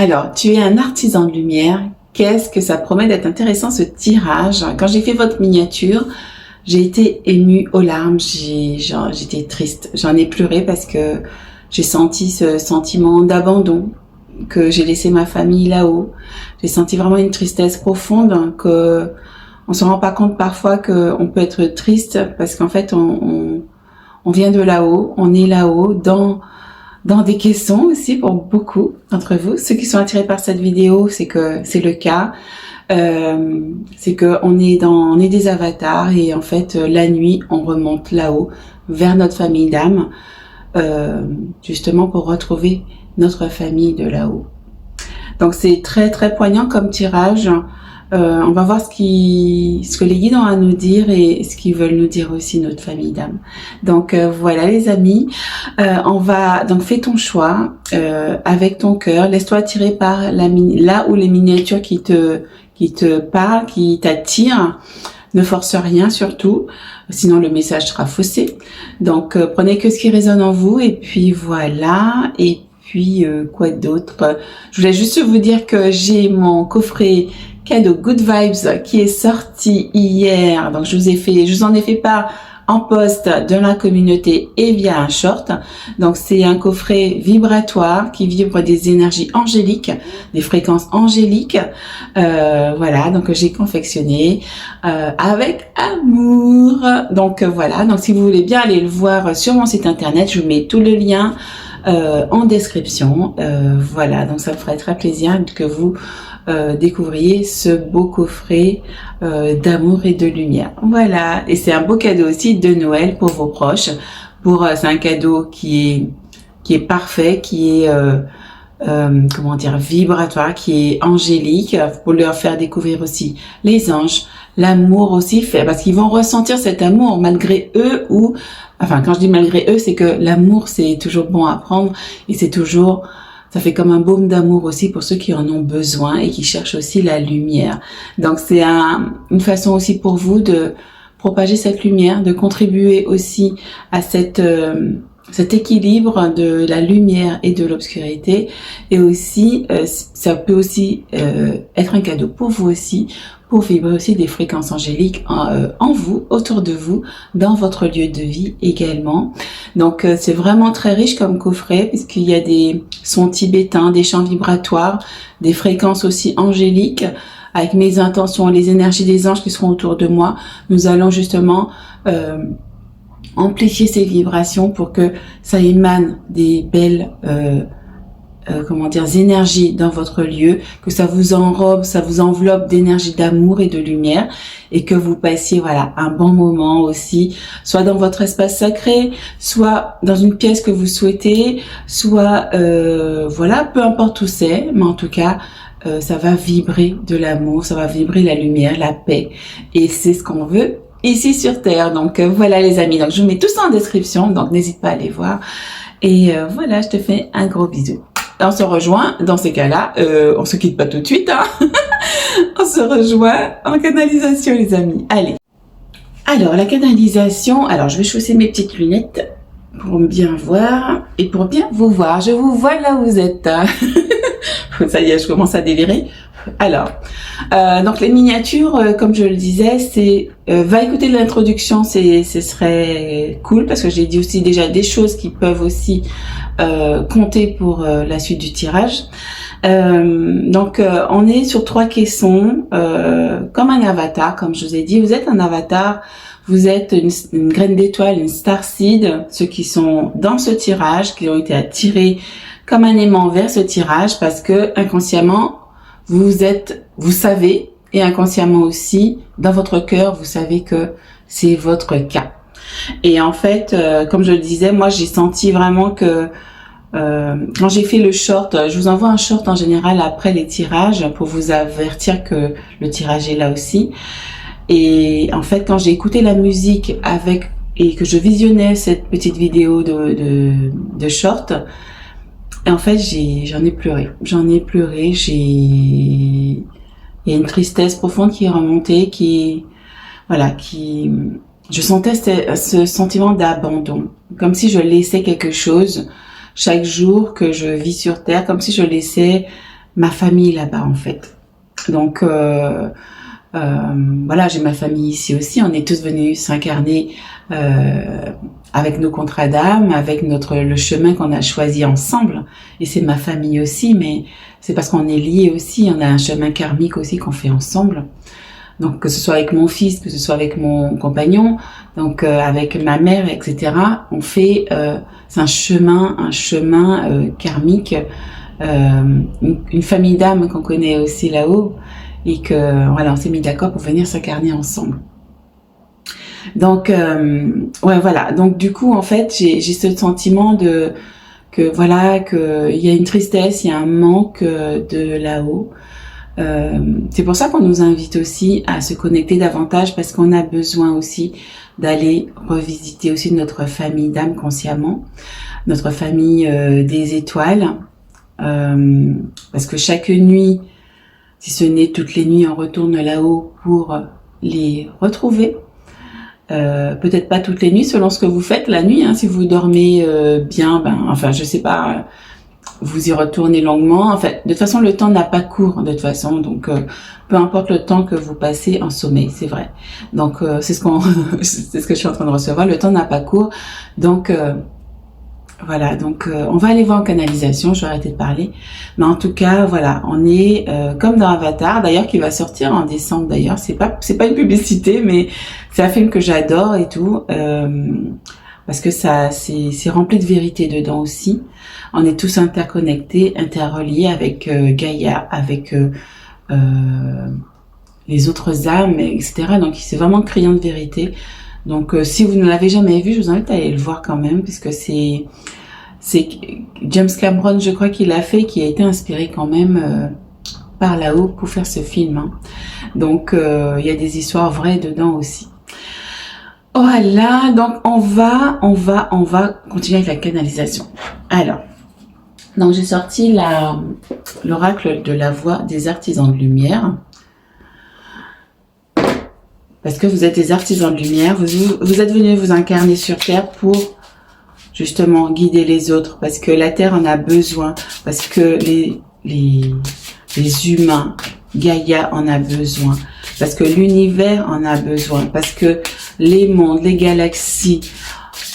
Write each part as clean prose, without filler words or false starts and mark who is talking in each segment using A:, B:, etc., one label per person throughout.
A: Alors, tu es un artisan de lumière. Qu'est-ce que ça promet d'être intéressant ce tirage? Quand j'ai fait votre miniature, j'ai été émue aux larmes. J'étais triste. J'en ai pleuré parce que j'ai senti ce sentiment d'abandon, que j'ai laissé ma famille là-haut. J'ai senti vraiment une tristesse profonde, que on se rend pas compte parfois qu'on peut être triste parce qu'en fait on vient de là-haut, on est là-haut dans des caissons aussi pour beaucoup d'entre vous. Ceux qui sont attirés par cette vidéo, c'est que c'est le cas. C'est que on est des avatars et en fait la nuit on remonte là-haut vers notre famille d'âme, justement pour retrouver notre famille de là-haut. Donc c'est très très poignant comme tirage. On va voir ce que les guides ont à nous dire et ce qu'ils veulent nous dire aussi, notre famille d'âme. Donc voilà les amis, on va donc fais ton choix avec ton cœur, laisse-toi attirer par là où les miniatures qui te parlent, qui t'attirent. Ne force rien surtout, sinon le message sera faussé. Donc prenez que ce qui résonne en vous et puis voilà. Et puis quoi d'autre? Je voulais juste vous dire que j'ai mon coffret cadeau Good Vibes qui est sorti hier. Donc je vous en ai fait part en post de la communauté et via un short. Donc c'est un coffret vibratoire qui vibre des énergies angéliques, des fréquences angéliques. Voilà, donc j'ai confectionné avec amour. Donc voilà, donc si vous voulez bien aller le voir sur mon site internet, je vous mets tout le lien en description. Voilà, donc ça me ferait très plaisir que vous découvriez ce beau coffret d'amour et de lumière. Voilà, et c'est un beau cadeau aussi de Noël pour vos proches. C'est un cadeau qui est parfait, qui est comment dire, vibratoire, qui est angélique, pour leur faire découvrir aussi les anges, l'amour aussi, parce qu'ils vont ressentir cet amour malgré eux ou, enfin quand je dis malgré eux, c'est que l'amour c'est toujours bon à prendre et c'est toujours, ça fait comme un baume d'amour aussi pour ceux qui en ont besoin et qui cherchent aussi la lumière. Donc c'est une façon aussi pour vous de propager cette lumière, de contribuer aussi à cet équilibre de la lumière et de l'obscurité. Et aussi, ça peut aussi être un cadeau pour vous aussi, pour vibrer aussi des fréquences angéliques en vous, autour de vous, dans votre lieu de vie également. Donc c'est vraiment très riche comme coffret puisqu'il y a des sons tibétains, des chants vibratoires, des fréquences aussi angéliques. Avec mes intentions, les énergies des anges qui seront autour de moi, nous allons justement amplifier ces vibrations pour que ça émane des belles comment dire, énergies dans votre lieu, que ça vous enrobe, ça vous enveloppe d'énergie d'amour et de lumière et que vous passiez voilà un bon moment aussi, soit dans votre espace sacré, soit dans une pièce que vous souhaitez, soit voilà, peu importe où c'est, mais en tout cas ça va vibrer de l'amour, ça va vibrer la lumière, la paix et c'est ce qu'on veut ici sur Terre. Donc voilà les amis, donc je vous mets tout ça en description, donc n'hésite pas à aller voir et voilà, je te fais un gros bisou. On se rejoint, dans ces cas-là, on se quitte pas tout de suite, hein. On se rejoint en canalisation, les amis. Allez. Alors, la canalisation, alors je vais chausser mes petites lunettes pour bien voir et pour bien vous voir. Je vous vois là où vous êtes. Hein. Ça y est, je commence à délirer. Alors, donc les miniatures, comme je le disais, c'est va écouter l'introduction, ce serait cool parce que j'ai dit aussi déjà des choses qui peuvent aussi compter pour la suite du tirage. Donc on est sur 3 caissons, comme un avatar, comme je vous ai dit, vous êtes un avatar, vous êtes une graine d'étoile, une starseed, ceux qui sont dans ce tirage, qui ont été attirés comme un aimant vers ce tirage parce que inconsciemment vous savez, et inconsciemment aussi, dans votre cœur, vous savez que c'est votre cas. Et en fait, comme je le disais, moi j'ai senti vraiment que quand j'ai fait le short, je vous envoie un short en général après les tirages pour vous avertir que le tirage est là aussi. Et en fait, quand j'ai écouté la musique et que je visionnais cette petite vidéo de short, et en fait, j'en ai pleuré. Il y a une tristesse profonde qui est remontée, je sentais ce sentiment d'abandon. Comme si je laissais quelque chose chaque jour que je vis sur Terre, comme si je laissais ma famille là-bas en fait. Donc voilà, j'ai ma famille ici aussi. On est tous venus s'incarner avec nos contrats d'âme, avec le chemin qu'on a choisi ensemble. Et c'est ma famille aussi, mais c'est parce qu'on est liés aussi. On a un chemin karmique aussi qu'on fait ensemble. Donc que ce soit avec mon fils, que ce soit avec mon compagnon, donc avec ma mère, etc. On fait, c'est un chemin karmique, une famille d'âmes qu'on connaît aussi là-haut, et que voilà, on s'est mis d'accord pour venir s'incarner ensemble. Donc ouais, voilà. Donc du coup, en fait, j'ai ce sentiment que voilà, que il y a une tristesse, il y a un manque de là-haut. C'est pour ça qu'on nous invite aussi à se connecter davantage, parce qu'on a besoin aussi d'aller revisiter aussi notre famille d'âme consciemment, notre famille des étoiles, parce que chaque nuit, si ce n'est toutes les nuits, on retourne là-haut pour les retrouver. Peut-être pas toutes les nuits, selon ce que vous faites la nuit. Hein, si vous dormez bien, enfin, je sais pas, vous y retournez longuement. En fait, de toute façon, le temps n'a pas cours, de toute façon. Donc, peu importe le temps que vous passez en sommeil, c'est vrai. Donc, c'est ce que je suis en train de recevoir. Le temps n'a pas cours. Donc, voilà. Donc, on va aller voir en canalisation. Je vais arrêter de parler. Mais en tout cas, voilà, on est comme dans Avatar, d'ailleurs, qui va sortir en décembre. D'ailleurs, c'est pas une publicité, mais c'est un film que j'adore et tout. Parce que c'est rempli de vérité dedans aussi. On est tous interconnectés, interreliés avec Gaïa, avec les autres âmes, etc. Donc c'est vraiment criant de vérité. Donc si vous ne l'avez jamais vu, je vous invite à aller le voir quand même, puisque c'est James Cameron, je crois qu'il l'a fait, qui a été inspiré quand même par là-haut pour faire ce film. Hein. Donc il y a des histoires vraies dedans aussi. Voilà, donc on va continuer avec la canalisation. Alors, donc j'ai sorti l'oracle de la voix des artisans de lumière. Parce que vous êtes des artisans de lumière, vous êtes venus vous incarner sur Terre pour justement guider les autres, parce que la Terre en a besoin, parce que les humains, Gaïa en a besoin, parce que l'univers en a besoin, parce que les mondes, les galaxies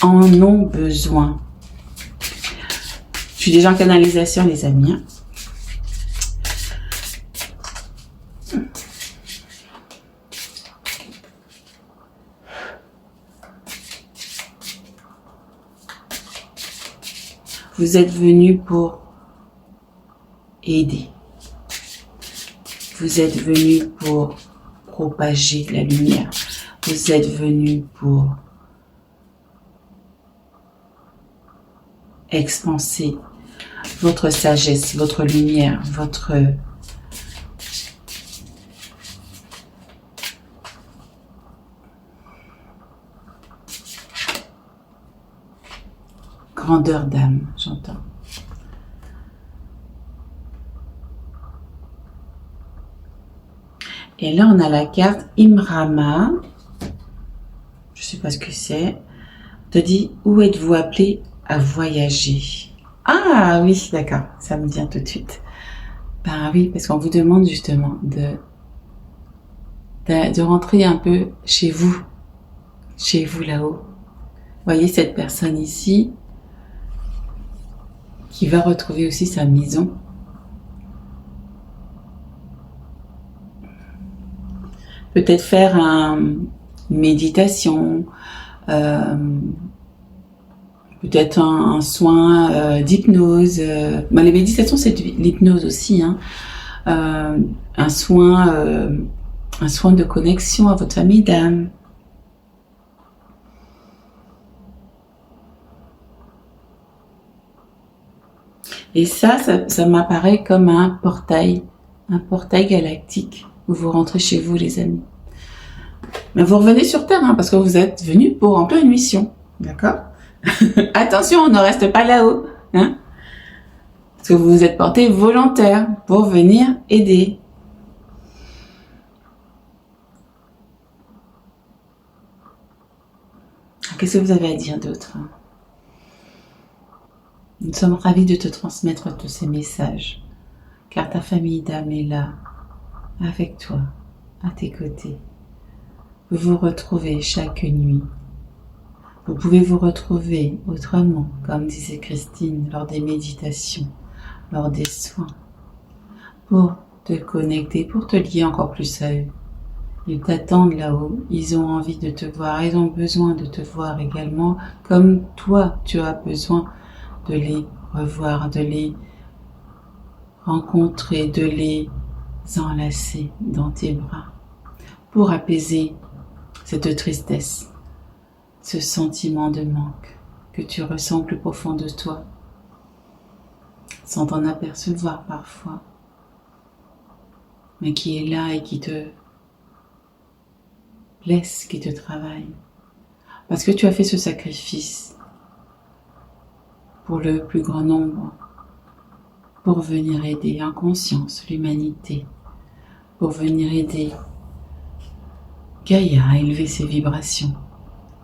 A: en ont besoin. Je suis déjà en canalisation, les amis. Vous êtes venus pour aider. Vous êtes venus pour propager la lumière. Vous êtes venus pour expanser votre sagesse, votre lumière, votre grandeur d'âme, j'entends. Et là, on a la carte Imrama. Je sais pas ce que c'est. On te dit, où êtes-vous appelé à voyager? Ah oui, d'accord, ça me vient tout de suite. Ben oui, parce qu'on vous demande justement de rentrer un peu chez vous là-haut. Voyez cette personne ici qui va retrouver aussi sa maison. Peut-être faire une méditation, peut-être un soin d'hypnose. Les méditations, c'est de l'hypnose aussi. Hein. Un soin de connexion à votre famille d'âme. Et ça m'apparaît comme un portail galactique où vous rentrez chez vous, les amis. Mais vous revenez sur Terre, hein, parce que vous êtes venus pour remplir une mission, d'accord? Attention, on ne reste pas là-haut, hein? Parce que vous vous êtes porté volontaire pour venir aider. Qu'est-ce que vous avez à dire d'autre? Nous sommes ravis de te transmettre tous ces messages. car ta famille d'âme est là, avec toi, à tes côtés. Vous vous retrouvez chaque nuit. Vous pouvez vous retrouver autrement, comme disait Christine, lors des méditations, lors des soins, pour te connecter, pour te lier encore plus à eux. Ils t'attendent là-haut, ils ont envie de te voir, ils ont besoin de te voir également, comme toi, tu as besoin de les revoir, de les rencontrer, de les enlacer dans tes bras, pour apaiser cette tristesse, ce sentiment de manque que tu ressens plus profond de toi, sans t'en apercevoir parfois, mais qui est là et qui te blesse, qui te travaille, parce que tu as fait ce sacrifice pour le plus grand nombre, pour venir aider en conscience l'humanité, pour venir aider Gaïa à élever ses vibrations,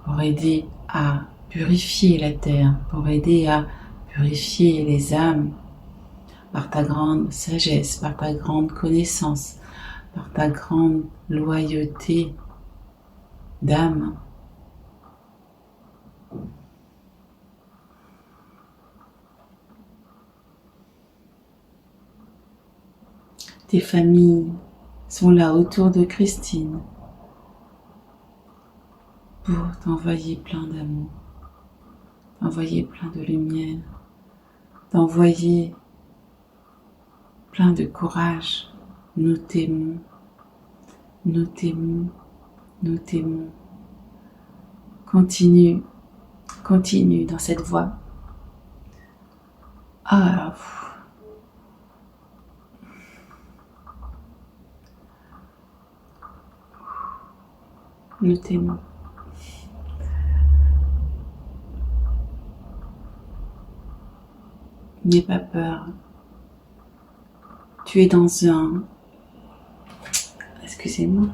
A: pour aider à purifier la terre, pour aider à purifier les âmes par ta grande sagesse, par ta grande connaissance, par ta grande loyauté d'âme. Tes familles sont là autour de Christine pour t'envoyer plein d'amour, t'envoyer plein de lumière, t'envoyer plein de courage. Nous t'aimons, nous t'aimons, nous t'aimons. Continue, continue dans cette voie. Ah, nous t'aimons. N'aie pas peur. Tu es dans un... Excusez-moi.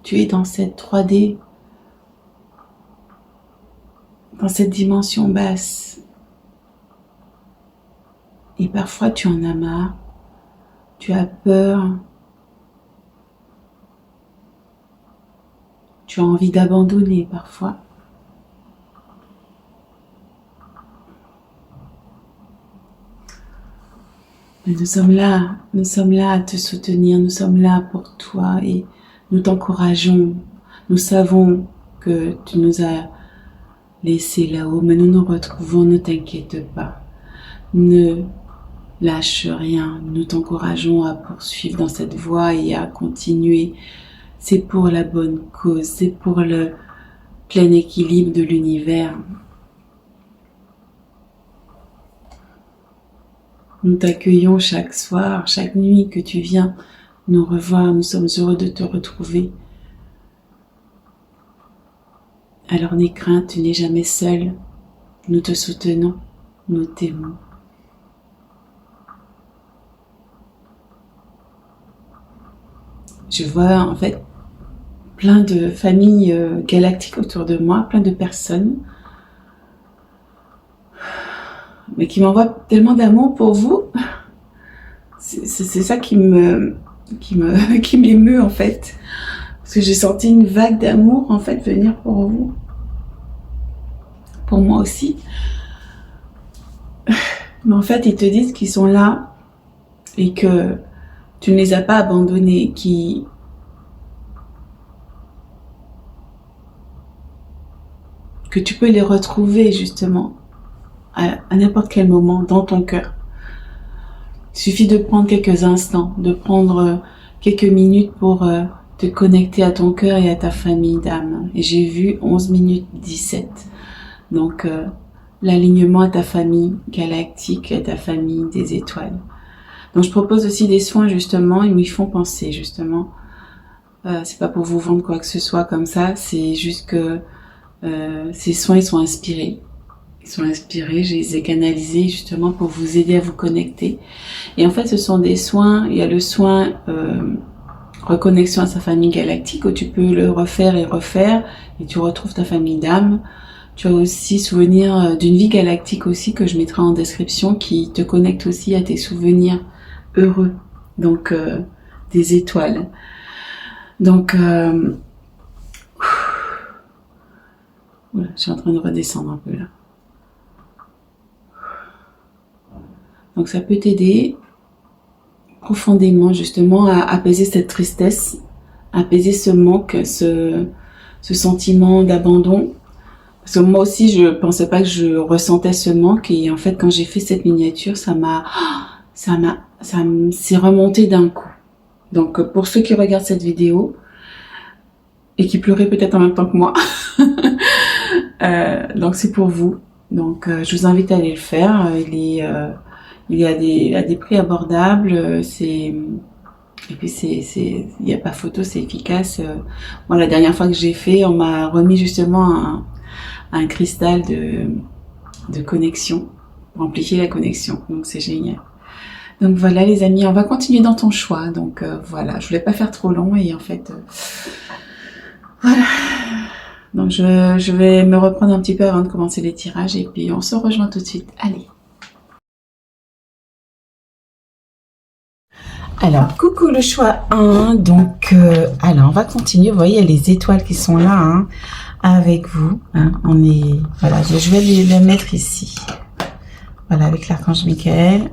A: Tu es dans cette 3D, dans cette dimension basse. Et parfois tu en as marre, tu as peur, tu as envie d'abandonner parfois. Mais nous sommes là à te soutenir, nous sommes là pour toi et nous t'encourageons. Nous savons que tu nous as laissés là-haut, mais nous nous retrouvons, ne t'inquiète pas. Ne lâche rien, nous t'encourageons à poursuivre dans cette voie et à continuer. C'est pour la bonne cause, c'est pour le plein équilibre de l'univers. Nous t'accueillons chaque soir, chaque nuit que tu viens nous revoir. Nous sommes heureux de te retrouver. Alors n'aie crainte, tu n'es jamais seul. Nous te soutenons, nous t'aimons. Je vois en fait plein de familles galactiques autour de moi, plein de personnes, mais qui m'envoient tellement d'amour pour vous. C'est ça qui m'émeut en fait, parce que j'ai senti une vague d'amour en fait venir pour vous, pour moi aussi. Mais en fait, ils te disent qu'ils sont là et que tu ne les as pas abandonnés, que tu peux les retrouver justement à n'importe quel moment dans ton cœur. Il suffit de prendre quelques instants, de prendre quelques minutes pour te connecter à ton cœur et à ta famille d'âme. Et j'ai vu 11 minutes 17. Donc l'alignement à ta famille galactique, à ta famille des étoiles. Donc je propose aussi des soins justement, ils m'y font penser justement. C'est pas pour vous vendre quoi que ce soit comme ça, c'est juste que ces soins ils sont inspirés. Ils sont inspirés, je les ai canalisés justement pour vous aider à vous connecter. Et en fait ce sont des soins, il y a le soin reconnexion à sa famille galactique où tu peux le refaire et tu retrouves ta famille d'âme. Tu as aussi souvenir d'une vie galactique aussi que je mettrai en description qui te connecte aussi à tes souvenirs heureux. Donc, des étoiles. Donc, voilà, je suis en train de redescendre un peu là. Donc, ça peut t'aider profondément justement à apaiser cette tristesse, apaiser ce manque, ce sentiment d'abandon. Parce que moi aussi, je pensais pas que je ressentais ce manque et en fait, quand j'ai fait cette miniature, ça s'est remonté d'un coup. Donc, pour ceux qui regardent cette vidéo et qui pleuraient peut-être en même temps que moi, donc c'est pour vous. Donc, je vous invite à aller le faire. Il y a des prix abordables. Et puis il n'y a pas photo, c'est efficace. Moi, la dernière fois que j'ai fait, on m'a remis justement un cristal de connexion pour amplifier la connexion. Donc, c'est génial. Donc voilà les amis, on va continuer dans ton choix. Donc voilà, je voulais pas faire trop long et en fait voilà. Donc je vais me reprendre un petit peu avant de commencer les tirages et puis on se rejoint tout de suite. Allez. Alors coucou le choix 1. Donc alors on va continuer. Vous voyez il y a les étoiles qui sont là hein, avec vous. Hein. On est voilà, je vais les mettre ici. Voilà avec l'archange Michael.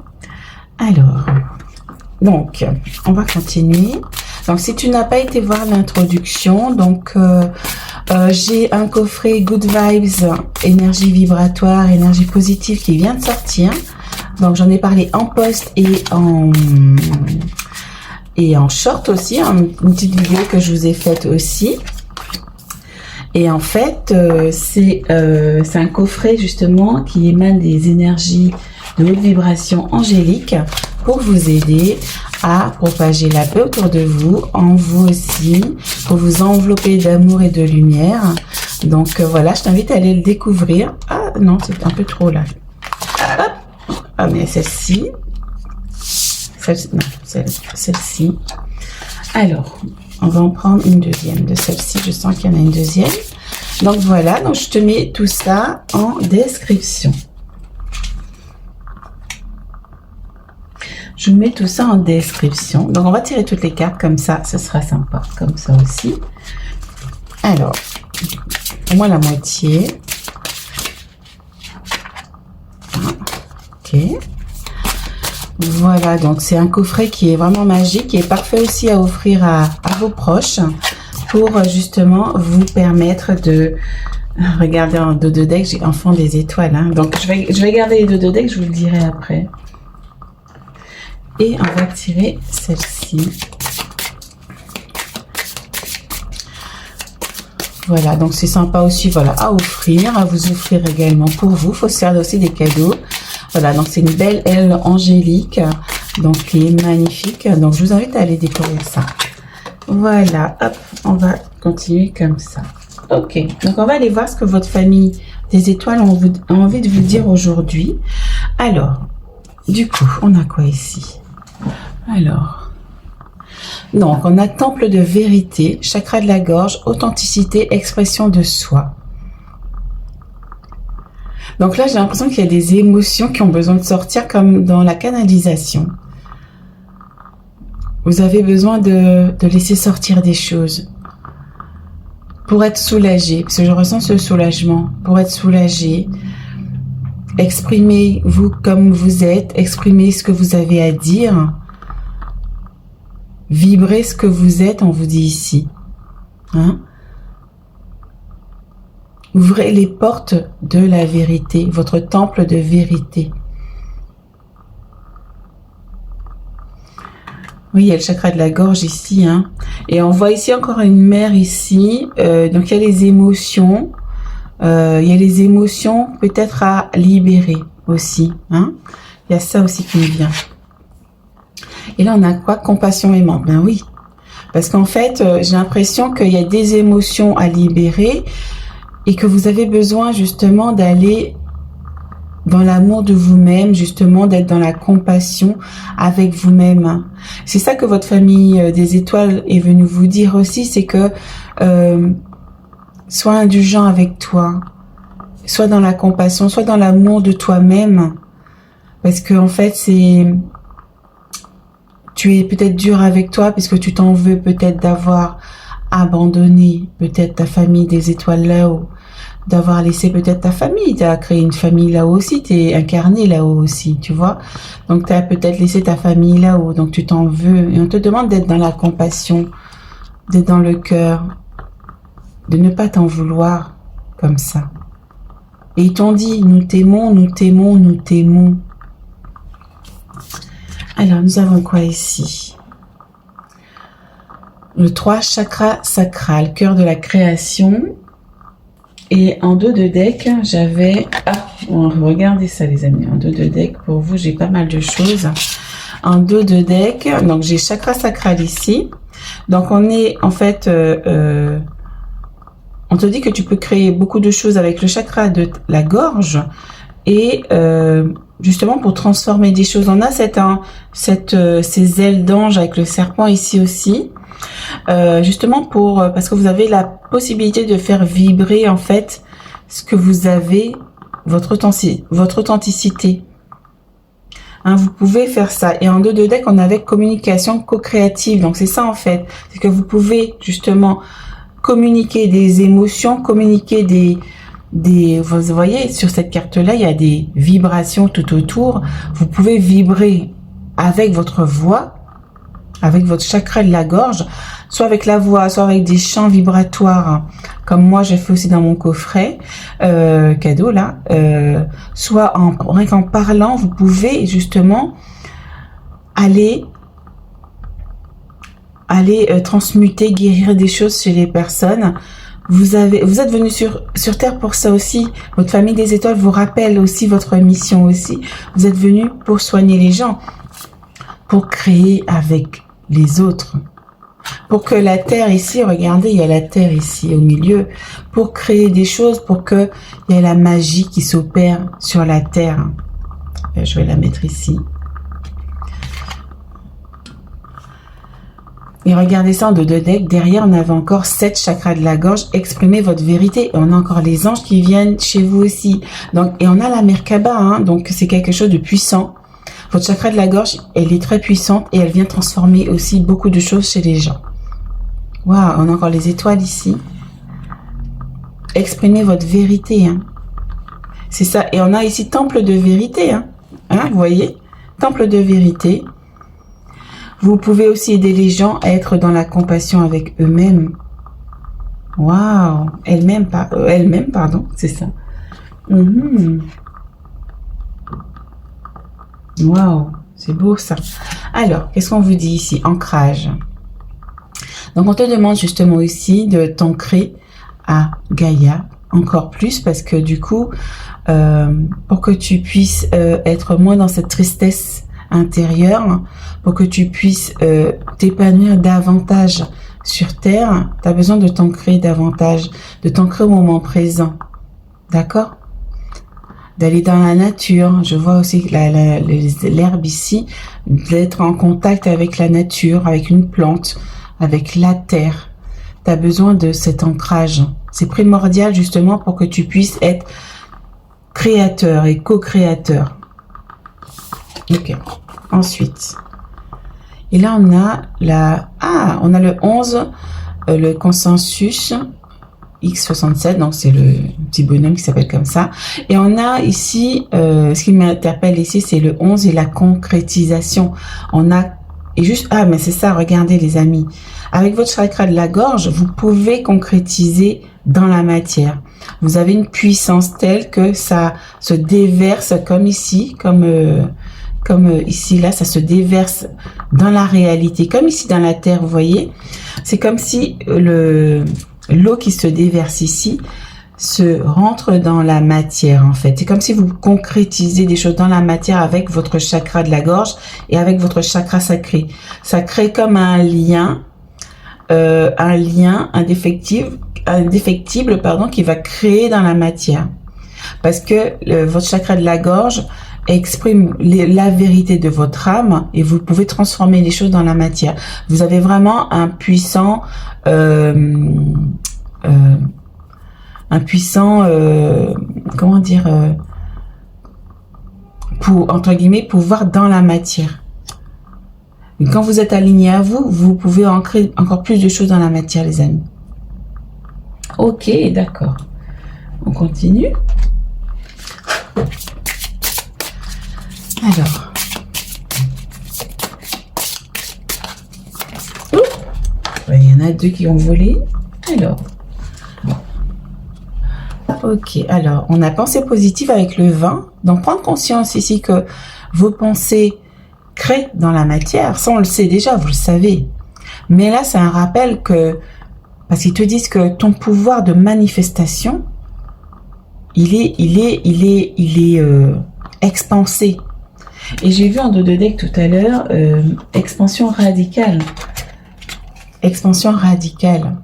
A: Alors, donc, on va continuer. Donc, si tu n'as pas été voir l'introduction, donc, j'ai un coffret Good Vibes, énergie vibratoire, énergie positive qui vient de sortir. Donc, j'en ai parlé en post et en short aussi, hein, une petite vidéo que je vous ai faite aussi. Et en fait, c'est un coffret justement qui émane des énergies de haute vibration angélique pour vous aider à propager la paix autour de vous, en vous aussi, pour vous envelopper d'amour et de lumière. Donc voilà, je t'invite à aller le découvrir. Ah non, c'est un peu trop là. Hop. Ah mais celle-ci. Celle-ci. Alors, on va en prendre une deuxième de celle-ci. Je sens qu'il y en a une deuxième. Donc voilà, donc je te mets tout ça en description. Je mets tout ça en description. Donc, on va tirer toutes les cartes comme ça. Ce sera sympa. Comme ça aussi. Alors, au moins la moitié. Ok. Voilà. Donc, c'est un coffret qui est vraiment magique et parfait aussi à offrir à vos proches pour justement vous permettre de regarder en dos de deck. J'ai en fond des étoiles. Hein. Donc, je vais garder les dos de deck. Je vous le dirai après. Et on va tirer celle-ci. Voilà, donc c'est sympa aussi, voilà, à offrir, à vous offrir également pour vous. Il faut se faire aussi des cadeaux. Voilà, donc c'est une belle aile angélique, donc qui est magnifique. Donc je vous invite à aller découvrir ça. Voilà, hop, on va continuer comme ça. Ok, donc on va aller voir ce que votre famille des étoiles a envie de vous dire aujourd'hui. Alors, du coup, on a quoi ici? Alors, donc on a temple de vérité, chakra de la gorge, authenticité, expression de soi. Donc là, j'ai l'impression qu'il y a des émotions qui ont besoin de sortir comme dans la canalisation. Vous avez besoin de laisser sortir des choses pour être soulagé, parce que je ressens ce soulagement, pour être soulagé. Exprimez-vous comme vous êtes, exprimez ce que vous avez à dire. Vibrez ce que vous êtes, on vous dit ici. Hein? Ouvrez les portes de la vérité, votre temple de vérité. Oui, il y a le chakra de la gorge ici. Hein? Et on voit ici encore une mer ici. Donc, il y a les émotions. Il y a les émotions peut-être à libérer aussi. Hein? Il y a ça aussi qui me vient. Et là, on a quoi? Compassion aimante. Ben oui. Parce qu'en fait, j'ai l'impression qu'il y a des émotions à libérer et que vous avez besoin justement d'aller dans l'amour de vous-même, justement d'être dans la compassion avec vous-même. C'est ça que votre famille des étoiles est venue vous dire aussi, c'est que sois indulgent avec toi. soit dans la compassion, soit dans l'amour de toi-même. Parce que en fait, tu es peut-être dur avec toi puisque tu t'en veux peut-être d'avoir abandonné peut-être ta famille des étoiles là-haut, d'avoir laissé peut-être ta famille, tu as créé une famille là-haut aussi, tu es incarné là-haut aussi, tu vois. Donc tu as peut-être laissé ta famille là-haut, donc tu t'en veux. Et on te demande d'être dans la compassion, d'être dans le cœur, de ne pas t'en vouloir comme ça. Et ils t'ont dit, nous t'aimons, nous t'aimons, nous t'aimons. Alors, nous avons quoi ici? Le 3, chakra sacral, cœur de la création. Et en dos de deck, j'avais... Ah, regardez ça les amis, en dos de deck, pour vous, j'ai pas mal de choses. En dos de deck, donc j'ai chakra sacral ici. Donc on est en fait... on te dit que tu peux créer beaucoup de choses avec le chakra de la gorge. Et justement pour transformer des choses. On a ces ailes d'ange avec le serpent ici aussi. Justement parce que vous avez la possibilité de faire vibrer en fait ce que vous avez, votre authenticité. Hein, vous pouvez faire ça. Et en dos de deck, on avait communication co-créative. Donc c'est ça en fait. C'est que vous pouvez justement communiquer des émotions, communiquer vous voyez, sur cette carte-là, il y a des vibrations tout autour. Vous pouvez vibrer avec votre voix, avec votre chakra de la gorge, soit avec la voix, soit avec des chants vibratoires, comme moi j'ai fait aussi dans mon coffret cadeau là, soit rien qu'en parlant, vous pouvez justement aller transmuter, guérir des choses chez les personnes. Vous êtes venu sur Terre pour ça aussi. Votre famille des étoiles vous rappelle aussi votre mission aussi. Vous êtes venu pour soigner les gens, pour créer avec les autres. Pour que la Terre ici, regardez, il y a la Terre ici au milieu, pour créer des choses, pour que il y ait la magie qui s'opère sur la Terre. Je vais la mettre ici. Et regardez ça en dos de deck. Derrière, on avait encore 7 chakras de la gorge. Exprimez votre vérité. Et on a encore les anges qui viennent chez vous aussi. Donc, et on a la Merkaba. Hein, donc, c'est quelque chose de puissant. Votre chakra de la gorge, elle est très puissante. Et elle vient transformer aussi beaucoup de choses chez les gens. Waouh, on a encore les étoiles ici. Exprimez votre vérité. Hein. C'est ça. Et on a ici temple de vérité. Hein, vous voyez, temple de vérité. Vous pouvez aussi aider les gens à être dans la compassion avec eux-mêmes. Waouh, elles-mêmes, pardon, c'est ça. Waouh, c'est beau ça. Alors, qu'est-ce qu'on vous dit ici? Ancrage. Donc, on te demande justement aussi de t'ancrer à Gaïa encore plus parce que du coup, pour que tu puisses être moins dans cette tristesse intérieure, pour que tu puisses t'épanouir davantage sur Terre, tu as besoin de t'ancrer davantage, de t'ancrer au moment présent. D'accord? D'aller dans la nature. Je vois aussi l'herbe ici, d'être en contact avec la nature, avec une plante, avec la terre. Tu as besoin de cet ancrage. C'est primordial justement pour que tu puisses être créateur et co-créateur. Ok. Ensuite. Et là, on a on a le 11, le consensus X67, donc c'est le petit bonhomme qui s'appelle comme ça. Et on a ici, ce qui m'interpelle ici, c'est le 11 et la concrétisation. On a, et juste, mais c'est ça, regardez les amis. Avec votre chakra de la gorge, vous pouvez concrétiser dans la matière. Vous avez une puissance telle que ça se déverse comme ici, comme ici, là, ça se déverse dans la réalité, comme ici dans la terre, vous voyez. C'est comme si l'eau qui se déverse ici se rentre dans la matière, en fait. C'est comme si vous concrétisez des choses dans la matière avec votre chakra de la gorge et avec votre chakra sacré. Ça crée comme un lien indéfectible, pardon, qui va créer dans la matière. Parce que votre chakra de la gorge exprime la vérité de votre âme et vous pouvez transformer les choses dans la matière. Vous avez vraiment un puissant un puissant, comment dire, pour, entre guillemets, pouvoir dans la matière. Et quand vous êtes aligné à vous, vous pouvez ancrer encore plus de choses dans la matière, les amis. Ok, d'accord. On continue. Alors. Il y en a deux qui ont volé. Alors. Ok, alors, on a pensée positive avec le 20. Donc, prendre conscience ici que vos pensées créent dans la matière. Ça, on le sait déjà, vous le savez. Mais là, c'est un rappel que, parce qu'ils te disent que ton pouvoir de manifestation, il est expansé. Et j'ai vu en dos de deck tout à l'heure, expansion radicale. Expansion radicale.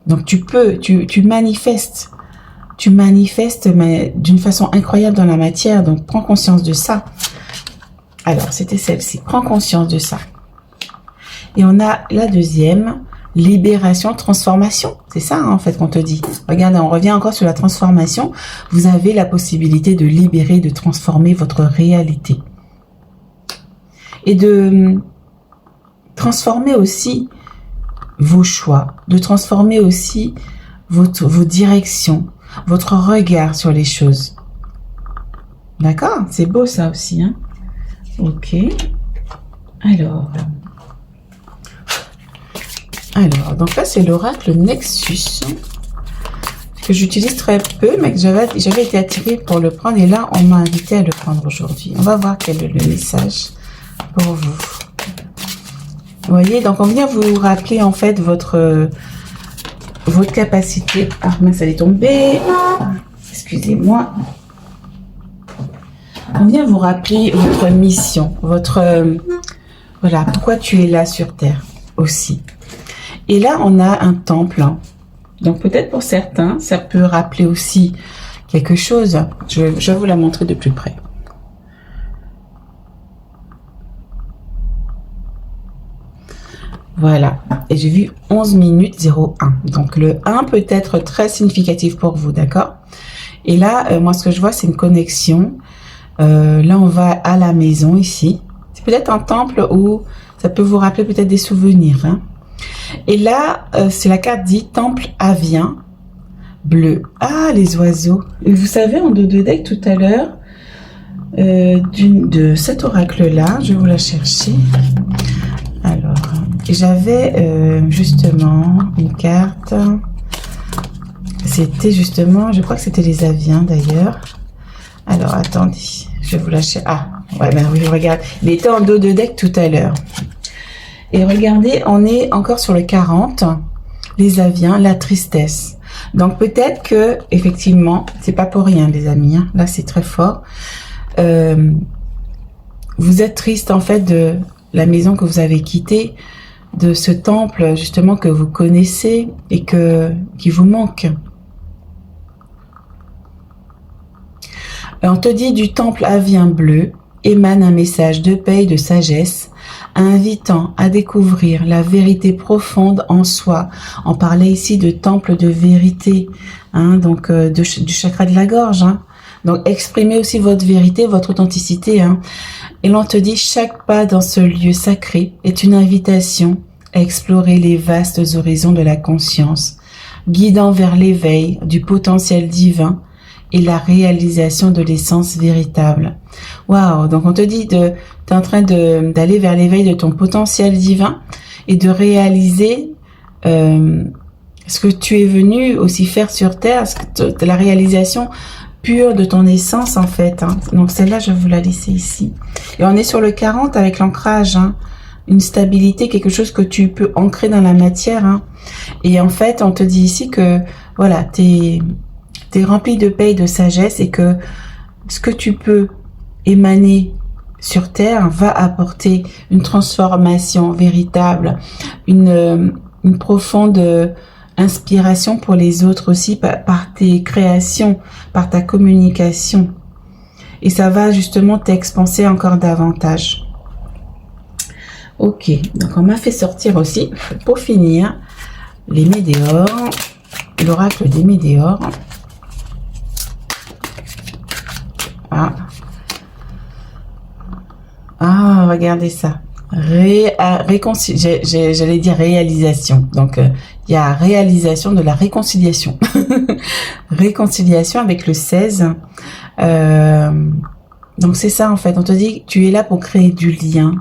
A: Donc, tu manifestes. Tu manifestes, mais d'une façon incroyable dans la matière. Donc, prends conscience de ça. Alors, c'était celle-ci. Prends conscience de ça. Et on a la deuxième, libération, transformation. C'est ça, hein, en fait, qu'on te dit. Regarde, on revient encore sur la transformation. Vous avez la possibilité de libérer, de transformer votre réalité. Et de transformer aussi vos choix. De transformer aussi vos directions. Votre regard sur les choses. D'accord? C'est beau ça aussi, hein? Ok. Alors, donc là, c'est l'oracle Nexus, que j'utilise très peu, mais que j'avais été attirée pour le prendre. Et là, on m'a invité à le prendre aujourd'hui. On va voir quel est le message pour vous. Vous voyez, donc on vient vous rappeler en fait votre capacité. Ah, mince, elle est tombée. Excusez-moi. On vient vous rappeler votre mission, voilà, pourquoi tu es là sur Terre aussi. Et là, on a un temple. Donc peut-être pour certains, ça peut rappeler aussi quelque chose. Je vais vous la montrer de plus près. Voilà, et j'ai vu 11 minutes 01. Donc le 1 peut être très significatif pour vous, d'accord? Et là, moi ce que je vois, c'est une connexion. Là, on va à la maison ici. C'est peut-être un temple où ça peut vous rappeler peut-être des souvenirs. Hein? Et là, c'est la carte dit temple avien bleu. Ah, les oiseaux. Et vous savez, en dos de deck tout à l'heure, de cet oracle-là, je vais vous la chercher. Alors, j'avais justement une carte. C'était justement, je crois que c'était les aviens d'ailleurs. Alors, attendez, je vais vous lâcher. Ah, ouais, ben oui, regarde. Il était en dos de deck tout à l'heure. Et regardez, on est encore sur le 40. Les aviens, la tristesse. Donc, peut-être que, effectivement, c'est pas pour rien, les amis. Hein. Là, c'est très fort. Vous êtes triste, en fait, de la maison que vous avez quittée, de ce temple, justement, que vous connaissez et qui vous manque. On te dit du temple avien bleu émane un message de paix et de sagesse, invitant à découvrir la vérité profonde en soi. On parlait ici de temple de vérité, hein, donc du chakra de la gorge. Hein. Donc exprimez aussi votre vérité, votre authenticité. Hein. Et l'on te dit chaque pas dans ce lieu sacré est une invitation à explorer les vastes horizons de la conscience, guidant vers l'éveil du potentiel divin et la réalisation de l'essence véritable. Waouh! Donc on te dit tu es en train d'aller vers l'éveil de ton potentiel divin et de réaliser ce que tu es venu aussi faire sur Terre, la réalisation pure de ton essence en fait. Hein. Donc celle-là, je vais vous la laisser ici. Et on est sur le 40 avec l'ancrage, hein. Une stabilité, quelque chose que tu peux ancrer dans la matière. Hein. Et en fait, on te dit ici que voilà, t'es rempli de paix et de sagesse et que ce que tu peux émaner sur Terre va apporter une transformation véritable, une profonde inspiration pour les autres aussi par tes créations, par ta communication. Et ça va justement t'expanser encore davantage. Ok, donc on m'a fait sortir aussi, pour finir, les météores, l'oracle des météores. Ah, regardez ça. J'allais dire réalisation. Donc, il y a réalisation de la réconciliation. Réconciliation avec le 16. Donc, c'est ça, en fait. On te dit que tu es là pour créer du lien.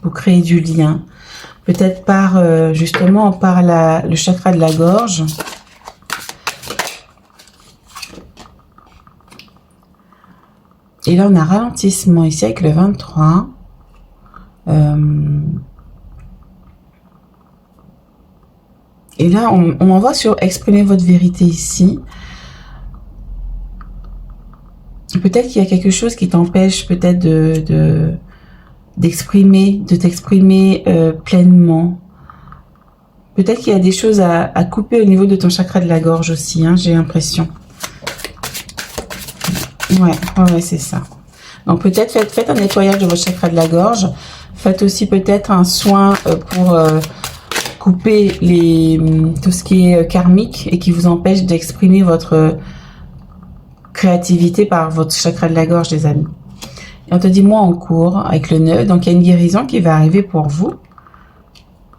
A: Pour créer du lien. Peut-être par, justement, par le chakra de la gorge. Et là, on a un ralentissement ici avec le 23. Et là, on envoie sur exprimer votre vérité ici. Peut-être qu'il y a quelque chose qui t'empêche peut-être de t'exprimer pleinement. Peut-être qu'il y a des choses à couper au niveau de ton chakra de la gorge aussi, hein, j'ai l'impression. Ouais, c'est ça. Donc peut-être faites un nettoyage de votre chakra de la gorge. Faites aussi peut-être un soin pour couper tout ce qui est karmique et qui vous empêche d'exprimer votre créativité par votre chakra de la gorge, les amis. Et on te dit moi en cours avec le 9. Donc il y a une guérison qui va arriver pour vous.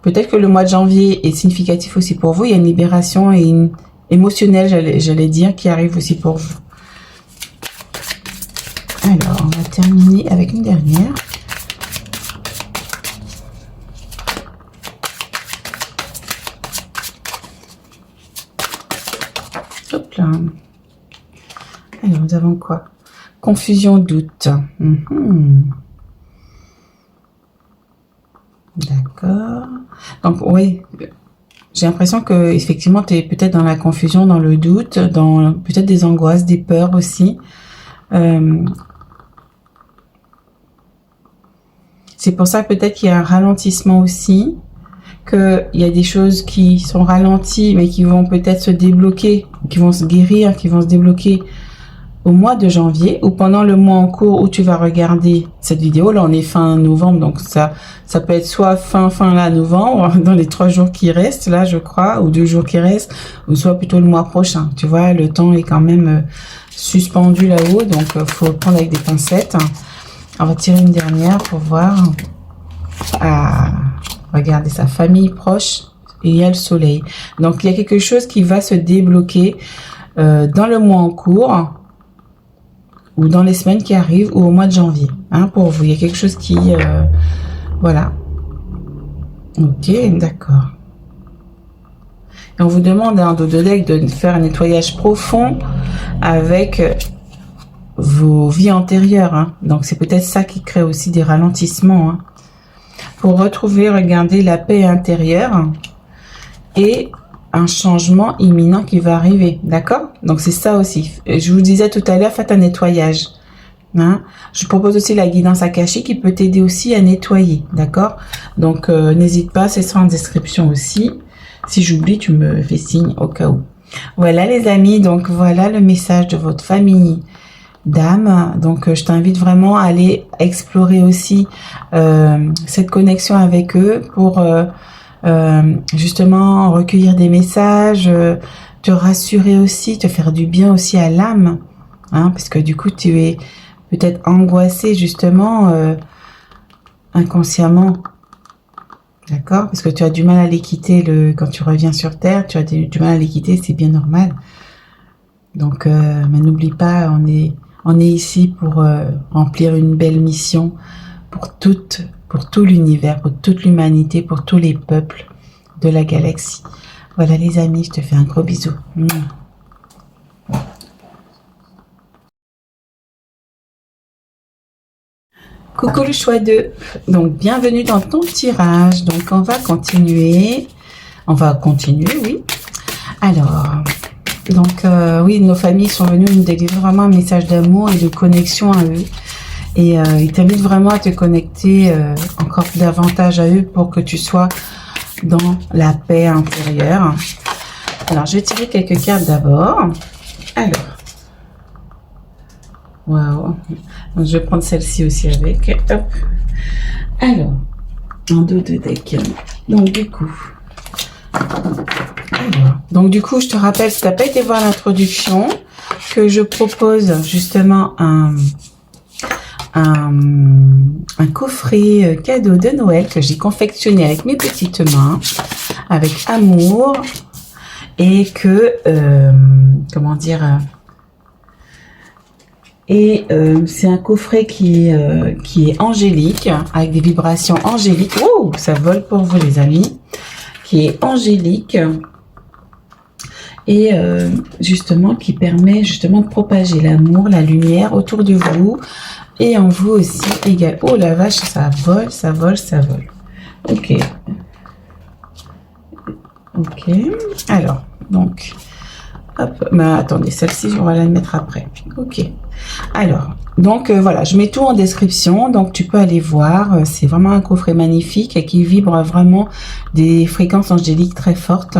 A: Peut-être que le mois de janvier est significatif aussi pour vous. Il y a une libération et une émotionnelle, j'allais dire, qui arrive aussi pour vous. Alors, on va terminer avec une dernière. Hop là. Alors, nous avons quoi? Confusion, doute. D'accord. Donc, oui, j'ai l'impression que effectivement, tu es peut-être dans la confusion, dans le doute, dans peut-être des angoisses, des peurs aussi. C'est pour ça peut-être qu'il y a un ralentissement aussi, qu'il y a des choses qui sont ralenties, mais qui vont peut-être se débloquer, qui vont se guérir, qui vont se débloquer au mois de janvier ou pendant le mois en cours où tu vas regarder cette vidéo. Là, on est fin novembre, donc ça peut être soit fin là novembre, dans les 3 jours qui restent, là, je crois, ou 2 jours qui restent, ou soit plutôt le mois prochain. Tu vois, le temps est quand même suspendu là-haut, donc faut prendre avec des pincettes. On va tirer une dernière pour voir. Ah, regardez ça, famille proche, et il y a le soleil. Donc, il y a quelque chose qui va se débloquer dans le mois en cours, ou dans les semaines qui arrivent, ou au mois de janvier, hein, pour vous. Il y a quelque chose qui... voilà. Ok, d'accord. Et on vous demande, hein, de deck de faire un nettoyage profond avec vos vies antérieures. Hein. Donc, c'est peut-être ça qui crée aussi des ralentissements. Hein. Pour retrouver, regardez, la paix intérieure et un changement imminent qui va arriver, d'accord? Donc c'est ça aussi. Je vous disais tout à l'heure, faites un nettoyage. Hein? Je propose aussi la guidance akashique qui peut t'aider aussi à nettoyer, d'accord? Donc n'hésite pas, c'est ça en description aussi. Si j'oublie, tu me fais signe au cas où. Voilà les amis, donc voilà le message de votre famille d'âme. Donc je t'invite vraiment à aller explorer aussi cette connexion avec eux pour justement recueillir des messages, te rassurer aussi, te faire du bien aussi à l'âme, hein, parce que du coup tu es peut-être angoissé justement inconsciemment, d'accord, parce que tu as du mal à les quitter quand tu reviens sur Terre, tu as du mal à les quitter, c'est bien normal. Donc mais n'oublie pas, on est ici pour remplir une belle mission pour tout l'univers, pour toute l'humanité, pour tous les peuples de la galaxie. Voilà les amis, je te fais un gros bisou. Coucou le choix 2. Donc bienvenue dans ton tirage. Donc on va continuer. Oui. Alors, donc oui, nos familles sont venues nous délivrer vraiment un message d'amour et de connexion à eux. Et ils t'invitent vraiment à te connecter encore davantage à eux pour que tu sois dans la paix intérieure. Alors, je vais tirer quelques cartes d'abord. Alors, waouh. Je vais prendre celle-ci aussi avec. Hop. Alors, en dos de deck. Donc, du coup, Alors, donc du coup, je te rappelle, si tu n'as pas été voir l'introduction, que je propose justement un coffret cadeau de Noël que j'ai confectionné avec mes petites mains, avec amour, et que, comment dire, et c'est un coffret qui est angélique, avec des vibrations angéliques. Oh, ça vole pour vous les amis, qui est angélique. Et justement qui permet justement de propager l'amour, la lumière autour de vous et en vous aussi également. Oh la vache, ça vole, ça vole, ça vole. Ok. Ok. Alors, donc, hop, mais attendez, celle-ci, on va la mettre après. Ok. Alors, donc voilà, je mets tout en description, donc tu peux aller voir. C'est vraiment un coffret magnifique et qui vibre vraiment des fréquences angéliques très fortes.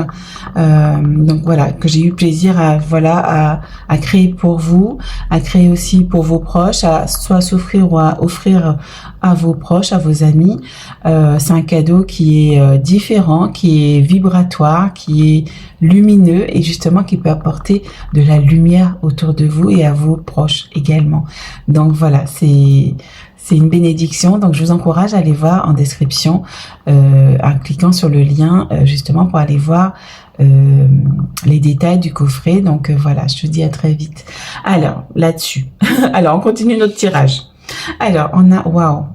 A: Donc voilà, que j'ai eu plaisir à créer pour vous, à créer aussi pour vos proches, à soit s'offrir ou à offrir à vos proches, à vos amis. C'est un cadeau qui est différent, qui est vibratoire, qui est lumineux et justement qui peut apporter de la lumière autour de vous et à vos proches également. Donc voilà, c'est une bénédiction. Donc je vous encourage à aller voir en description en cliquant sur le lien justement pour aller voir les détails du coffret. Donc voilà, je te dis à très vite. Alors là-dessus, alors on continue notre tirage. Alors on a waouh.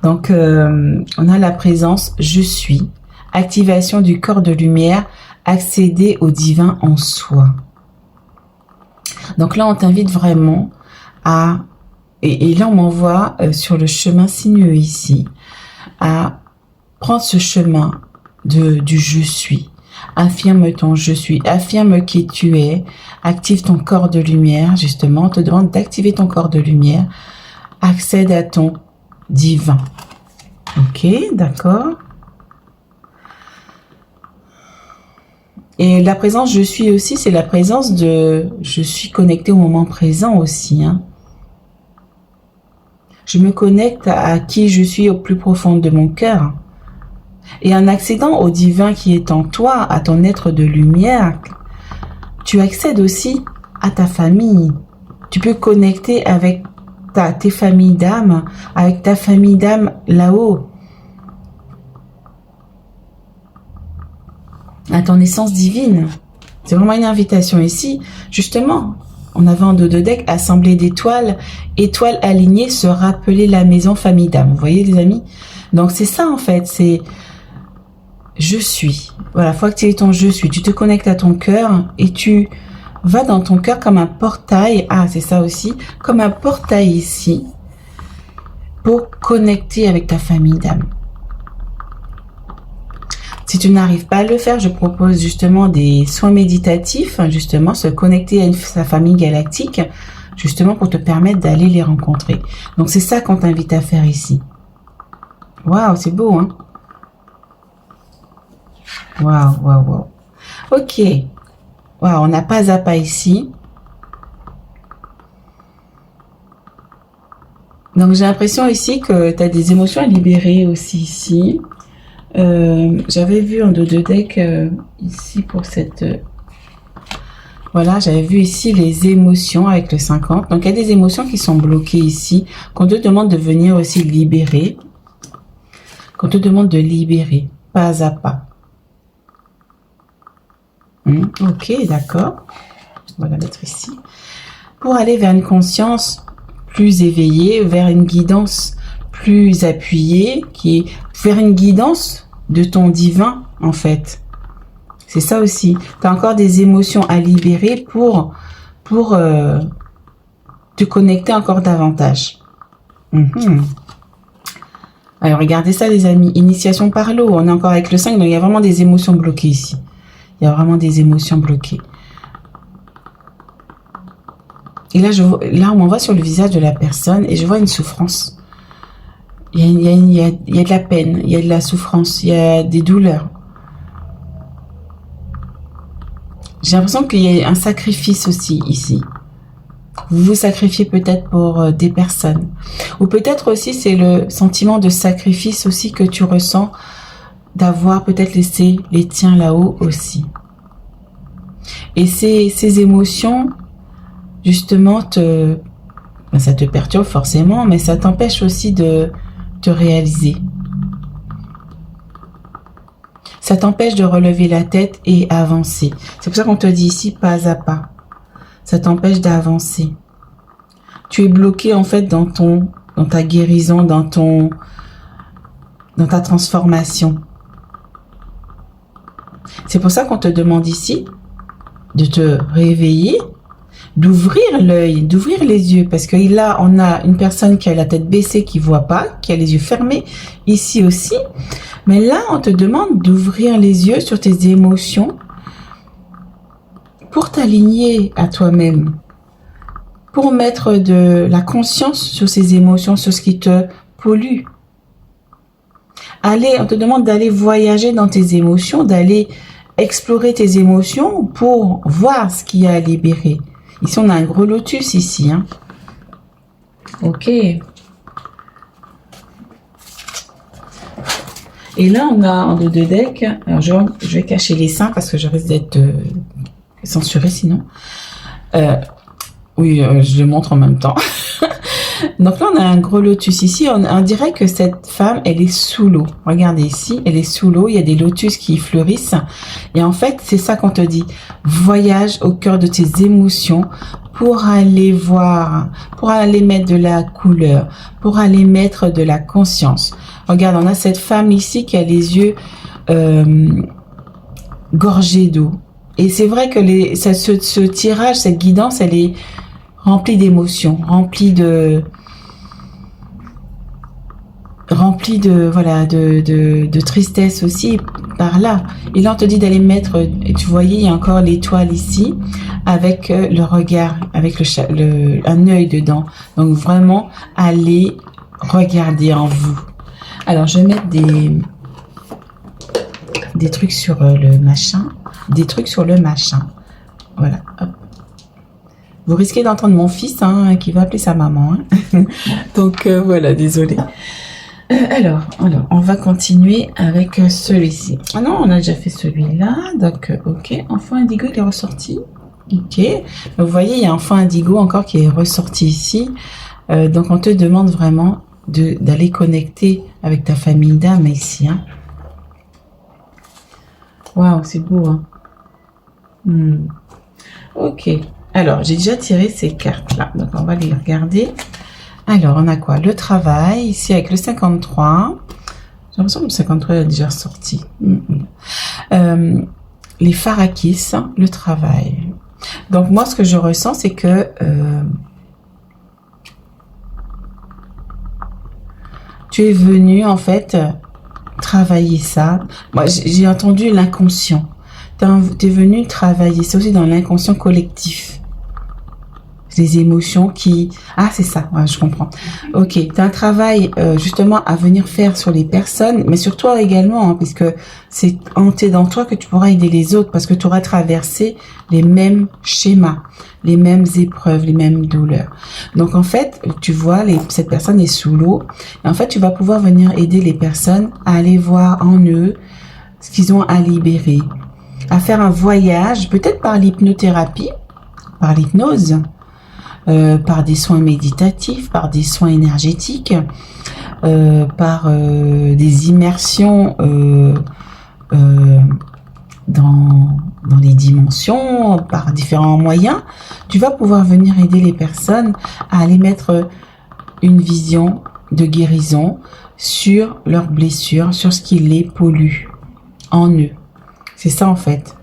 A: Donc on a la présence je suis, activation du corps de lumière, accéder au divin en soi. Donc là on t'invite vraiment à et là on m'envoie sur le chemin sinueux ici à prendre ce chemin du je suis. Affirme ton je suis, affirme qui tu es, active ton corps de lumière, justement, on te demande d'activer ton corps de lumière, accède à ton divin. Ok, d'accord. Et la présence je suis aussi, c'est la présence de je suis connecté au moment présent aussi. Hein. Je me connecte à qui je suis au plus profond de mon cœur. Et en accédant au divin qui est en toi, à ton être de lumière, tu accèdes aussi à ta famille. Tu peux connecter avec tes familles d'âme, avec ta famille d'âme là-haut. À ton essence divine. C'est vraiment une invitation ici. Justement, on avait en dos de deck assemblée d'étoiles, étoiles alignées, se rappeler la maison famille d'âme. Vous voyez les amis? Donc c'est ça en fait, c'est je suis. Voilà, faut activer ton je suis. Tu te connectes à ton cœur et tu vas dans ton cœur comme un portail. Ah, c'est ça aussi. Comme un portail ici pour connecter avec ta famille d'âme. Si tu n'arrives pas à le faire, je propose justement des soins méditatifs, justement, se connecter à sa famille galactique, justement pour te permettre d'aller les rencontrer. Donc c'est ça qu'on t'invite à faire ici. Waouh, c'est beau, hein? Waouh, waouh, waouh. Ok. Waouh, on n'a pas à pas ici. Donc j'ai l'impression ici que tu as des émotions à libérer aussi ici. J'avais vu en dos de deck ici pour cette... voilà, j'avais vu ici les émotions avec le 50. Donc il y a des émotions qui sont bloquées ici, qu'on te demande de venir aussi libérer. Qu'on te demande de libérer, pas à pas. Ok, d'accord. On va la mettre ici. Pour aller vers une conscience plus éveillée, vers une guidance plus appuyée, qui est vers une guidance de ton divin, en fait. C'est ça aussi. Tu as encore des émotions à libérer pour te connecter encore davantage. Alors, regardez ça, les amis. Initiation par l'eau. On est encore avec le 5, donc il y a vraiment des émotions bloquées ici. Il y a vraiment des émotions bloquées. Et là, on m'envoie sur le visage de la personne et je vois une souffrance. Il y a de la peine, il y a de la souffrance, il y a des douleurs. J'ai l'impression qu'il y a un sacrifice aussi ici. Vous vous sacrifiez peut-être pour des personnes. Ou peut-être aussi c'est le sentiment de sacrifice aussi que tu ressens d'avoir peut-être laissé les tiens là-haut aussi. Et ces émotions, justement, ça te perturbe forcément, mais ça t'empêche aussi de te réaliser. Ça t'empêche de relever la tête et avancer. C'est pour ça qu'on te dit ici pas à pas. Ça t'empêche d'avancer. Tu es bloqué en fait dans ta guérison, dans ta transformation. C'est pour ça qu'on te demande ici de te réveiller, d'ouvrir l'œil, d'ouvrir les yeux, parce que là, on a une personne qui a la tête baissée, qui voit pas, qui a les yeux fermés, ici aussi. Mais là, on te demande d'ouvrir les yeux sur tes émotions pour t'aligner à toi-même, pour mettre de la conscience sur ces émotions, sur ce qui te pollue. On te demande d'aller voyager dans tes émotions, d'aller explorer tes émotions pour voir ce qu'il y a à libérer. Ici, on a un gros lotus ici. Hein. Ok. Et là, on a en deux de deck. Alors, je vais cacher les seins parce que je risque d'être censurée sinon. Oui, je le montre en même temps. Donc là, on a un gros lotus ici. On dirait que cette femme, elle est sous l'eau. Regardez ici, elle est sous l'eau. Il y a des lotus qui fleurissent. Et en fait, c'est ça qu'on te dit. Voyage au cœur de tes émotions pour aller voir, pour aller mettre de la couleur, pour aller mettre de la conscience. Regarde, on a cette femme ici qui a les yeux gorgés d'eau. Et c'est vrai que ce tirage, cette guidance, elle est rempli d'émotions, rempli de tristesse aussi par là. Et là on te dit d'aller mettre, et tu voyais il y a encore l'étoile ici avec le regard, avec un œil dedans. Donc vraiment aller regarder en vous. Alors je vais mettre des trucs sur le machin, Voilà. Hop. Vous risquez d'entendre mon fils qui va appeler sa maman. Hein. Donc voilà, désolé. Alors, on va continuer avec celui-ci. Ah non, on a déjà fait celui-là. Donc, ok. Enfant indigo, il est ressorti. Ok. Vous voyez, il y a enfant indigo encore qui est ressorti ici. Donc, on te demande vraiment d'aller connecter avec ta famille d'âme ici. Hein. Waouh, c'est beau. Hein. Ok. Alors, j'ai déjà tiré ces cartes-là. Donc, on va les regarder. Alors, on a quoi? Le travail, ici avec le 53. J'ai l'impression que le 53 est déjà sorti. Les Farakis, le travail. Donc, moi, ce que je ressens, c'est que tu es venu, en fait, travailler ça. Moi, j'ai entendu l'inconscient. Tu es venu travailler. C'est aussi dans l'inconscient collectif. Les émotions qui... Ah, c'est ça, ouais, je comprends. Ok, tu as un travail justement à venir faire sur les personnes, mais sur toi également, hein, puisque c'est hanté dans toi que tu pourras aider les autres, parce que tu auras traversé les mêmes schémas, les mêmes épreuves, les mêmes douleurs. Donc en fait, tu vois, cette personne est sous l'eau, et en fait, tu vas pouvoir venir aider les personnes à aller voir en eux ce qu'ils ont à libérer, à faire un voyage, peut-être par l'hypnothérapie, par l'hypnose, par des soins méditatifs, par des soins énergétiques, par des immersions dans les dimensions, par différents moyens. Tu vas pouvoir venir aider les personnes à aller mettre une vision de guérison sur leurs blessures, sur ce qui les pollue en eux. C'est ça en fait.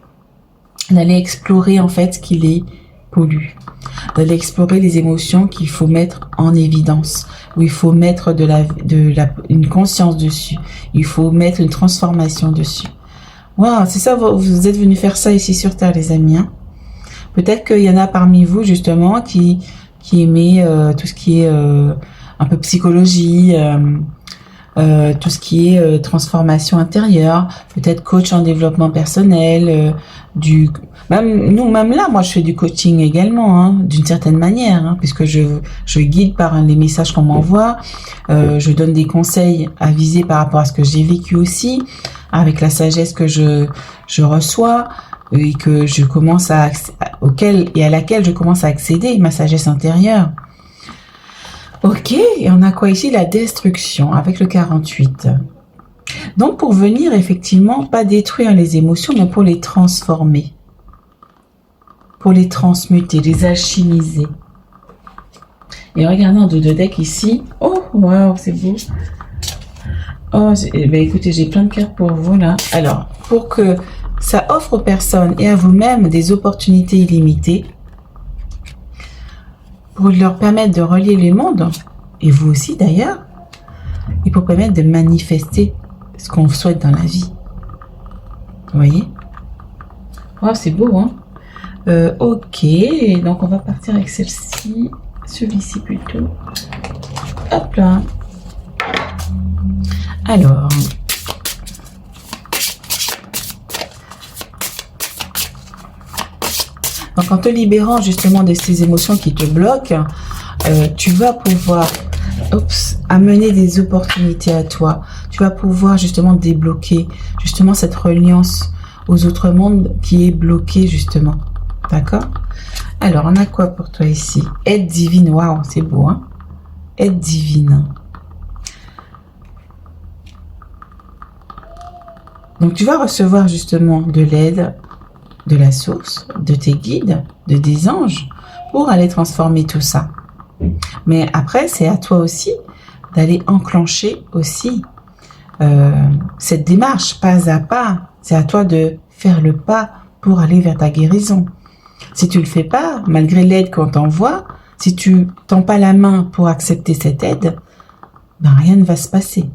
A: D'aller explorer en fait ce qui les pollue. D'aller explorer les émotions qu'il faut mettre en évidence, où il faut mettre une conscience dessus, il faut mettre une transformation dessus. Waouh, c'est ça, vous êtes venus faire ça ici sur Terre, les amis. Hein. Peut-être qu'il y en a parmi vous, justement, qui aimait tout ce qui est un peu psychologie, tout ce qui est transformation intérieure, peut-être coach en développement personnel, même là, moi je fais du coaching également, hein, d'une certaine manière, hein, puisque je guide par les messages qu'on m'envoie, je donne des conseils avisés par rapport à ce que j'ai vécu aussi, avec la sagesse que je reçois et que je commence à laquelle je commence à accéder, ma sagesse intérieure. Ok, et on a quoi ici? La destruction avec le 48. Donc pour venir effectivement, pas détruire les émotions, mais pour les transformer, pour les transmuter, les alchimiser. Et regardez en dos de deck ici. Oh, waouh, c'est beau. Oh, ben écoutez, j'ai plein de cartes pour vous là. Alors, pour que ça offre aux personnes et à vous-même des opportunités illimitées, pour leur permettre de relier les mondes, et vous aussi d'ailleurs, et pour permettre de manifester ce qu'on souhaite dans la vie. Vous voyez? Oh, c'est beau, hein? Ok, donc on va partir avec celle-ci, celui-ci plutôt. Hop là. Alors, donc en te libérant justement de ces émotions qui te bloquent, tu vas pouvoir amener des opportunités à toi. Tu vas pouvoir justement débloquer justement cette reliance aux autres mondes qui est bloquée justement. D'accord? Alors, on a quoi pour toi ici? Aide divine. Waouh, c'est beau, hein? Aide divine. Donc, tu vas recevoir justement de l'aide de la source, de tes guides, de des anges, pour aller transformer tout ça. Mais après, c'est à toi aussi d'aller enclencher aussi cette démarche, pas à pas. C'est à toi de faire le pas pour aller vers ta guérison. Si tu le fais pas, malgré l'aide qu'on t'envoie, si tu tends pas la main pour accepter cette aide, ben rien ne va se passer.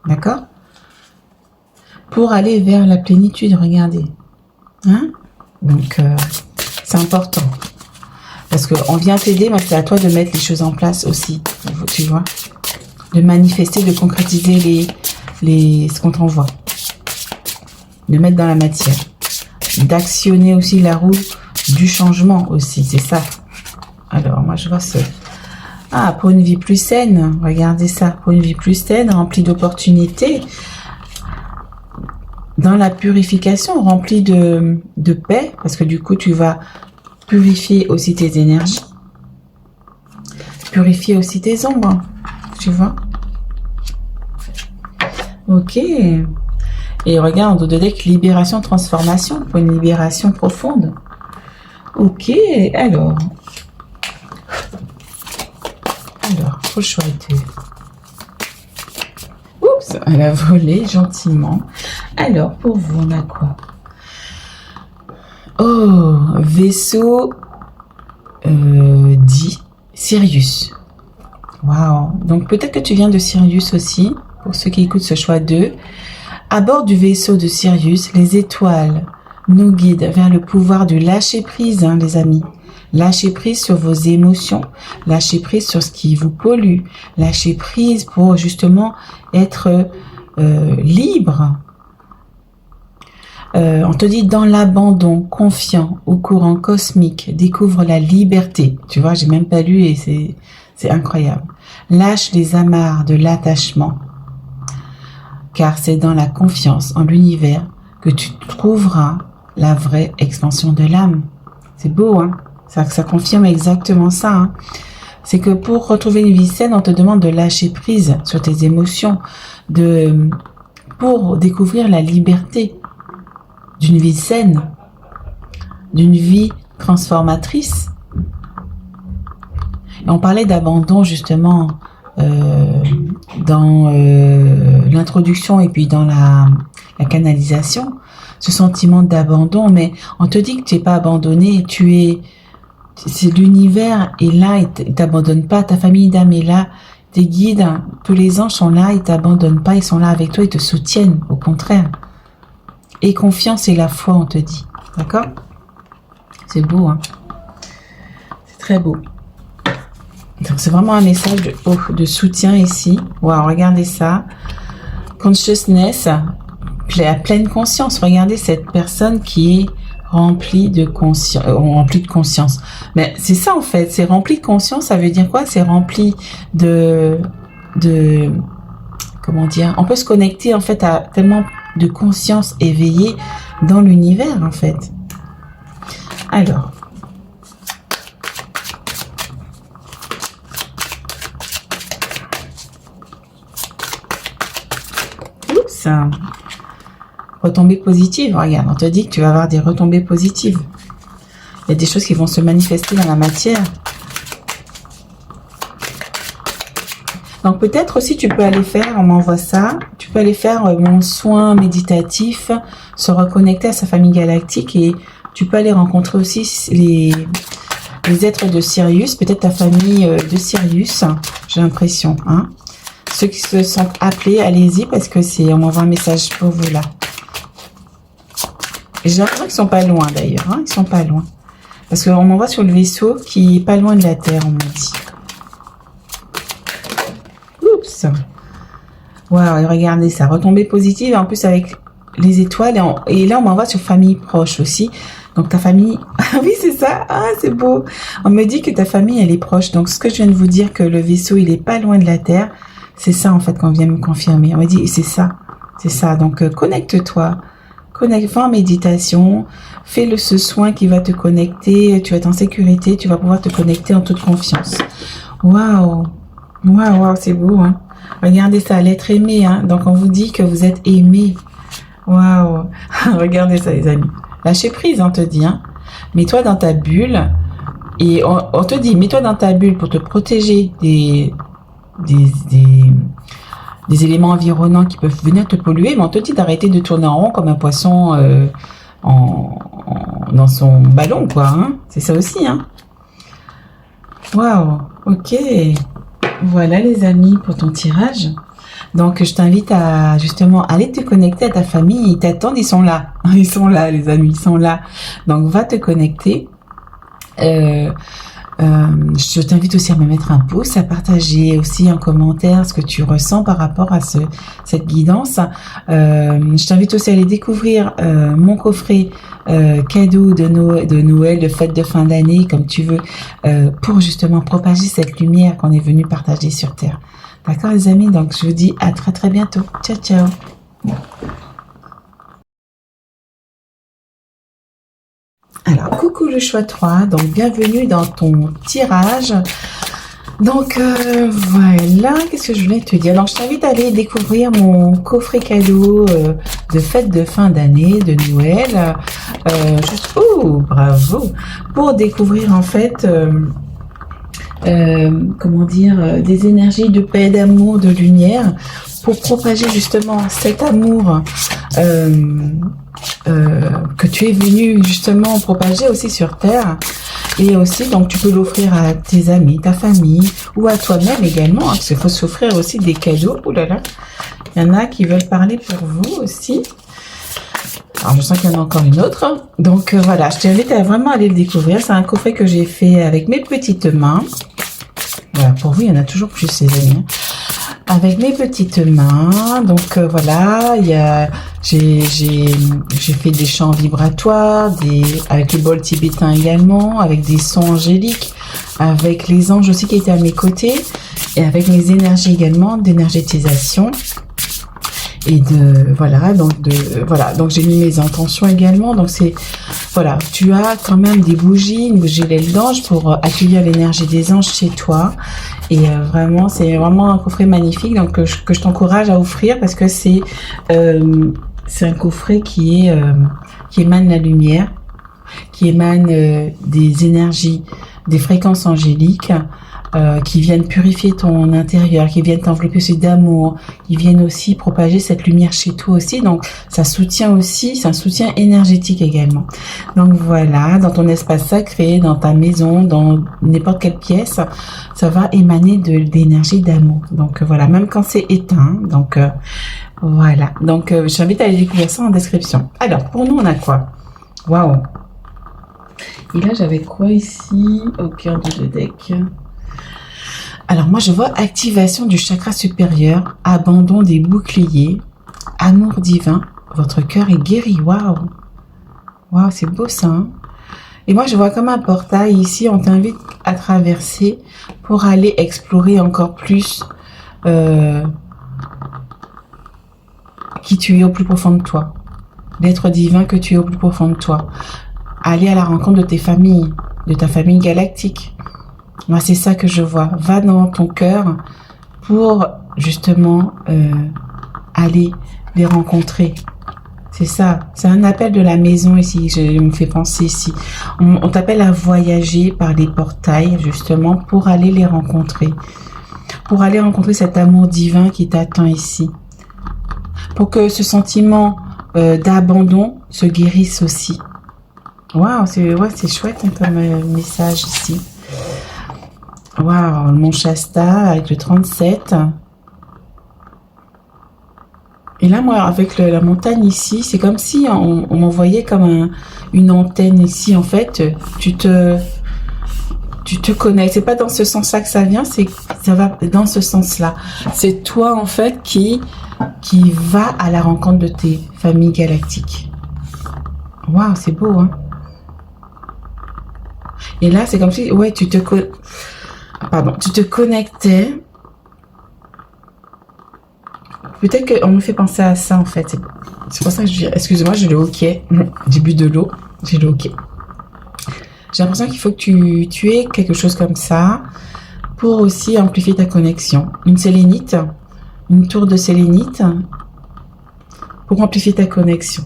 A: D'accord? Pour aller vers la plénitude, regardez. Hein? Donc, c'est important. Parce qu'on vient t'aider, mais c'est à toi de mettre les choses en place aussi. Tu vois? De manifester, de concrétiser ce qu'on t'envoie. De mettre dans la matière. D'actionner aussi la roue du changement aussi, c'est ça. Alors, moi, je vois ça. Ah, pour une vie plus saine, regardez ça. Pour une vie plus saine, remplie d'opportunités. Dans la purification, remplie de paix, parce que du coup, tu vas purifier aussi tes énergies. Purifier aussi tes ombres, tu vois. Ok. Et regarde, au deck, libération, transformation, pour une libération profonde. Ok, alors, faut choisir. Oups, elle a volé gentiment. Alors, pour vous, on a quoi? Oh, vaisseau dit Sirius. Waouh. Donc, peut-être que tu viens de Sirius aussi, pour ceux qui écoutent ce choix 2. À bord du vaisseau de Sirius, les étoiles nous guident vers le pouvoir du lâcher-prise, hein, les amis. Lâcher prise sur vos émotions, lâcher prise sur ce qui vous pollue, lâcher prise pour justement être libre. On te dit dans l'abandon, confiant au courant cosmique, découvre la liberté. Tu vois, j'ai même pas lu et c'est incroyable. Lâche les amarres de l'attachement, car c'est dans la confiance en l'univers que tu trouveras la vraie expansion de l'âme. C'est beau, hein? Ça confirme exactement ça. Hein. C'est que pour retrouver une vie saine, on te demande de lâcher prise sur tes émotions, pour découvrir la liberté d'une vie saine, d'une vie transformatrice. Et on parlait d'abandon justement dans l'introduction et puis dans la canalisation, ce sentiment d'abandon, mais on te dit que tu n'es pas abandonné, c'est l'univers est là, il t'abandonne pas, ta famille d'âme est là, tes guides, tous les anges sont là, ils t'abandonnent pas, ils sont là avec toi, ils te soutiennent, au contraire. Et confiance et la foi, on te dit, d'accord? C'est beau, hein? C'est très beau. C'est vraiment un message de soutien ici. Waouh, regardez ça. Consciousness, pleine conscience. Regardez cette personne qui est remplie de conscience. Mais c'est ça en fait, c'est rempli de conscience, ça veut dire quoi? C'est rempli de comment dire? On peut se connecter en fait à tellement de conscience éveillée dans l'univers en fait. Alors, oups, retombées positives, regarde, on te dit que tu vas avoir des retombées positives. Il y a des choses qui vont se manifester dans la matière. Donc peut-être aussi tu peux aller faire, on m'envoie ça, tu peux aller faire mon soin méditatif, se reconnecter à sa famille galactique et tu peux aller rencontrer aussi les êtres de Sirius, peut-être ta famille de Sirius, j'ai l'impression. Hein. Ceux qui se sentent appelés, allez-y parce que on m'envoie un message pour vous là. J'ai l'impression qu'ils sont pas loin d'ailleurs, hein, ils sont pas loin. Parce qu'on m'envoie sur le vaisseau qui est pas loin de la Terre, on m'a dit. Oups. Waouh, regardez ça, retombée positive, en plus avec les étoiles. Et là, on m'envoie sur famille proche aussi. Donc ta famille, ah oui, c'est ça, ah, c'est beau. On me dit que ta famille, elle est proche. Donc ce que je viens de vous dire, que le vaisseau, il est pas loin de la Terre, c'est ça en fait qu'on vient me confirmer. On m'a dit, c'est ça, c'est ça. Donc connecte-toi. Va en méditation, fais ce soin qui va te connecter, tu vas être en sécurité, tu vas pouvoir te connecter en toute confiance. Waouh, waouh, waouh, c'est beau, hein. Regardez ça, l'être aimé, hein. Donc on vous dit que vous êtes aimé. Waouh, regardez ça les amis. Lâcher prise, on te dit, hein. Mets-toi dans ta bulle et on te dit, mets-toi dans ta bulle pour te protéger des éléments environnants qui peuvent venir te polluer, mais on te dit d'arrêter de tourner en rond comme un poisson dans son ballon, quoi. Hein. C'est ça aussi, hein. Waouh, ok. Voilà les amis pour ton tirage. Donc je t'invite à justement aller te connecter à ta famille. Ils t'attendent, ils sont là. Ils sont là les amis, ils sont là. Donc va te connecter. Je t'invite aussi à me mettre un pouce, à partager aussi en commentaire ce que tu ressens par rapport à cette guidance. Je t'invite aussi à aller découvrir mon coffret cadeau de Noël, de fête de fin d'année, comme tu veux, pour justement propager cette lumière qu'on est venu partager sur Terre. D'accord les amis? Donc je vous dis à très très bientôt. Ciao ciao. Alors, coucou le choix 3, donc bienvenue dans ton tirage. Donc voilà, qu'est-ce que je voulais te dire? Donc je t'invite à aller découvrir mon coffret cadeau de fête de fin d'année, de Noël. Oh, bravo! Pour découvrir en fait, comment dire, des énergies de paix, d'amour, de lumière, pour propager justement cet amour que tu es venu justement propager aussi sur Terre. Et aussi, donc, tu peux l'offrir à tes amis, ta famille, ou à toi-même également, hein, parce qu'il faut s'offrir aussi des cadeaux. Ouh là là, il y en a qui veulent parler pour vous aussi. Alors, je sens qu'il y en a encore une autre. Donc, voilà, je t'invite à vraiment aller le découvrir. C'est un coffret que j'ai fait avec mes petites mains. Voilà, pour vous, il y en a toujours plus, les amis. Avec mes petites mains, donc voilà, j'ai fait des chants vibratoires, avec le bol tibétain également, avec des sons angéliques, avec les anges aussi qui étaient à mes côtés, et avec mes énergies également d'énergétisation. Et donc j'ai mis mes intentions également. Donc c'est, voilà, tu as quand même des bougies, une bougie l'aile d'ange pour accueillir l'énergie des anges chez toi. Et vraiment, c'est vraiment un coffret magnifique, donc que je t'encourage à offrir parce que c'est un coffret qui émane la lumière, qui émane des énergies, des fréquences angéliques. Qui viennent purifier ton intérieur, qui viennent t'envelopper aussi d'amour, qui viennent aussi propager cette lumière chez toi aussi. Donc, ça soutient aussi, c'est un soutien énergétique également. Donc voilà, dans ton espace sacré, dans ta maison, dans n'importe quelle pièce, ça va émaner d'énergie d'amour. Donc voilà, même quand c'est éteint. Donc voilà. Donc je t'invite à aller découvrir ça en description. Alors, pour nous, on a quoi? Waouh! Et là, j'avais quoi ici au cœur de ce deck? Alors moi je vois activation du chakra supérieur, abandon des boucliers, amour divin, votre cœur est guéri. Waouh, waouh, c'est beau ça. Hein. Et moi je vois comme un portail ici, on t'invite à traverser pour aller explorer encore plus qui tu es au plus profond de toi. L'être divin que tu es au plus profond de toi. Aller à la rencontre de tes familles, de ta famille galactique. Moi, c'est ça que je vois. Va dans ton cœur pour justement aller les rencontrer. C'est ça. C'est un appel de la maison ici. Je me fais penser ici. On t'appelle à voyager par les portails justement pour aller les rencontrer. Pour aller rencontrer cet amour divin qui t'attend ici. Pour que ce sentiment d'abandon se guérisse aussi. Waouh, c'est chouette hein, comme message ici. Waouh, le Mont Shasta avec le 37. Et là, moi, avec la montagne ici, c'est comme si on m'envoyait comme une antenne ici. En fait, tu te connectes. C'est pas dans ce sens-là que ça vient, ça va dans ce sens-là. C'est toi, en fait, qui va à la rencontre de tes familles galactiques. Waouh, c'est beau, hein. Et là, c'est comme si, ouais, tu te connectais. Peut-être qu'on me fait penser à ça, en fait. C'est pour ça que je dis, excuse-moi, j'ai le hockey. J'ai bu de l'eau, j'ai le hockey. J'ai l'impression qu'il faut que tu aies quelque chose comme ça pour aussi amplifier ta connexion. Une sélénite, une tour de sélénite pour amplifier ta connexion.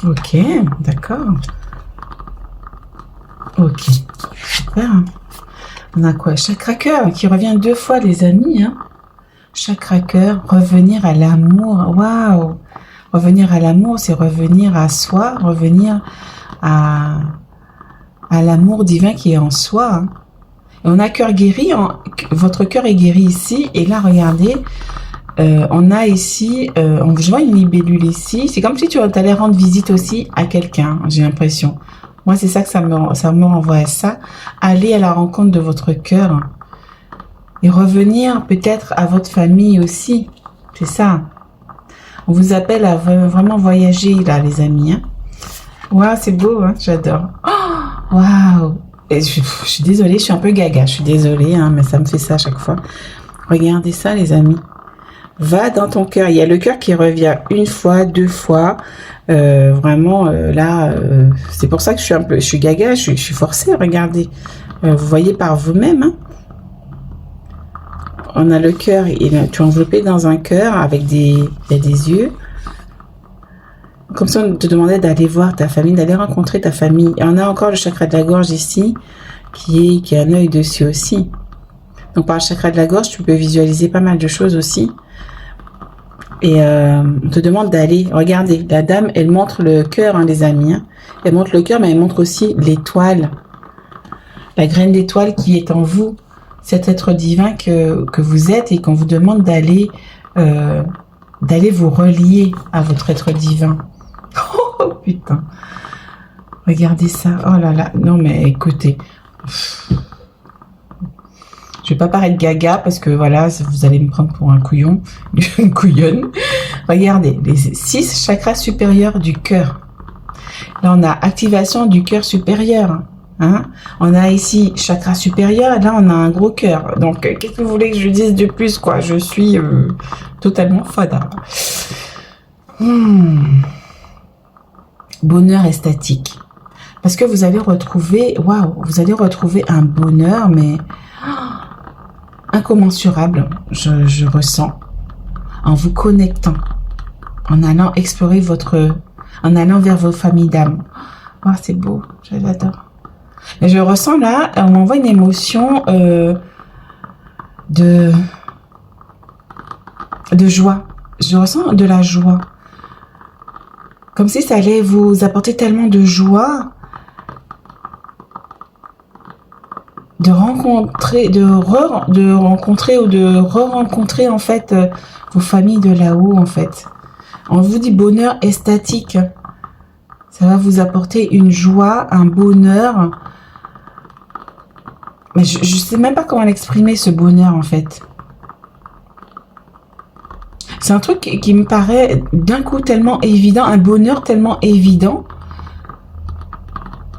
A: Ok, d'accord. Ok, super. On a quoi? Chakra cœur qui revient 2 fois, les amis. Hein. Chakra cœur, revenir à l'amour. Waouh! Revenir à l'amour, c'est revenir à soi, revenir à l'amour divin qui est en soi. Hein. Et on a cœur guéri, votre cœur est guéri ici. Et là, regardez, on a ici, je vois une libellule ici. C'est comme si tu allais rendre visite aussi à quelqu'un, j'ai l'impression. Moi, c'est ça que ça me renvoie à ça. Aller à la rencontre de votre cœur. Et revenir peut-être à votre famille aussi. C'est ça. On vous appelle à vraiment voyager, là, les amis. Hein. Waouh, c'est beau, hein, j'adore. Oh, waouh. Je suis désolée, je suis un peu gaga. Je suis désolée, hein, mais ça me fait ça à chaque fois. Regardez ça, les amis. Va dans ton cœur. Il y a le cœur qui revient 1 fois, 2 fois. Vraiment, là, c'est pour ça que je suis gaga, je suis forcée. Regardez. Vous voyez par vous-même, hein. On a le cœur, tu es enveloppé dans un cœur avec des yeux. Comme ça, on te demandait d'aller voir ta famille, d'aller rencontrer ta famille. Et on a encore le chakra de la gorge ici, qui a un œil dessus aussi. Donc, par le chakra de la gorge, tu peux visualiser pas mal de choses aussi. Et on te demande d'aller, regardez, la dame, elle montre le cœur, hein, les amis. Hein. Elle montre le cœur, mais elle montre aussi l'étoile. La graine d'étoile qui est en vous. Cet être divin que vous êtes et qu'on vous demande d'aller vous relier à votre être divin. Oh putain. Regardez ça. Oh là là. Non mais écoutez. Je vais pas paraître gaga parce que voilà, vous allez me prendre pour un couillon. Une couillonne. Regardez. Les 6 chakras supérieurs du cœur. Là on a activation du cœur supérieur. Hein? On a ici chakra supérieur et là on a un gros cœur. Donc qu'est-ce que vous voulez que je dise de plus quoi? Je suis totalement fada. Bonheur estatique. Parce que vous allez retrouver, waouh, vous allez retrouver un bonheur mais incommensurable, je ressens, en vous connectant, en allant explorer en allant vers vos familles d'âme. Oh, c'est beau, j'adore. Et je ressens là, on m'envoie une émotion de joie. Je ressens de la joie. Comme si ça allait vous apporter tellement de joie de rencontrer, de rencontrer ou de re-rencontrer en fait vos familles de là-haut en fait. On vous dit bonheur estatique. Ça va vous apporter une joie, un bonheur. Mais je ne sais même pas comment l'exprimer, ce bonheur, en fait. C'est un truc qui me paraît d'un coup tellement évident, un bonheur tellement évident.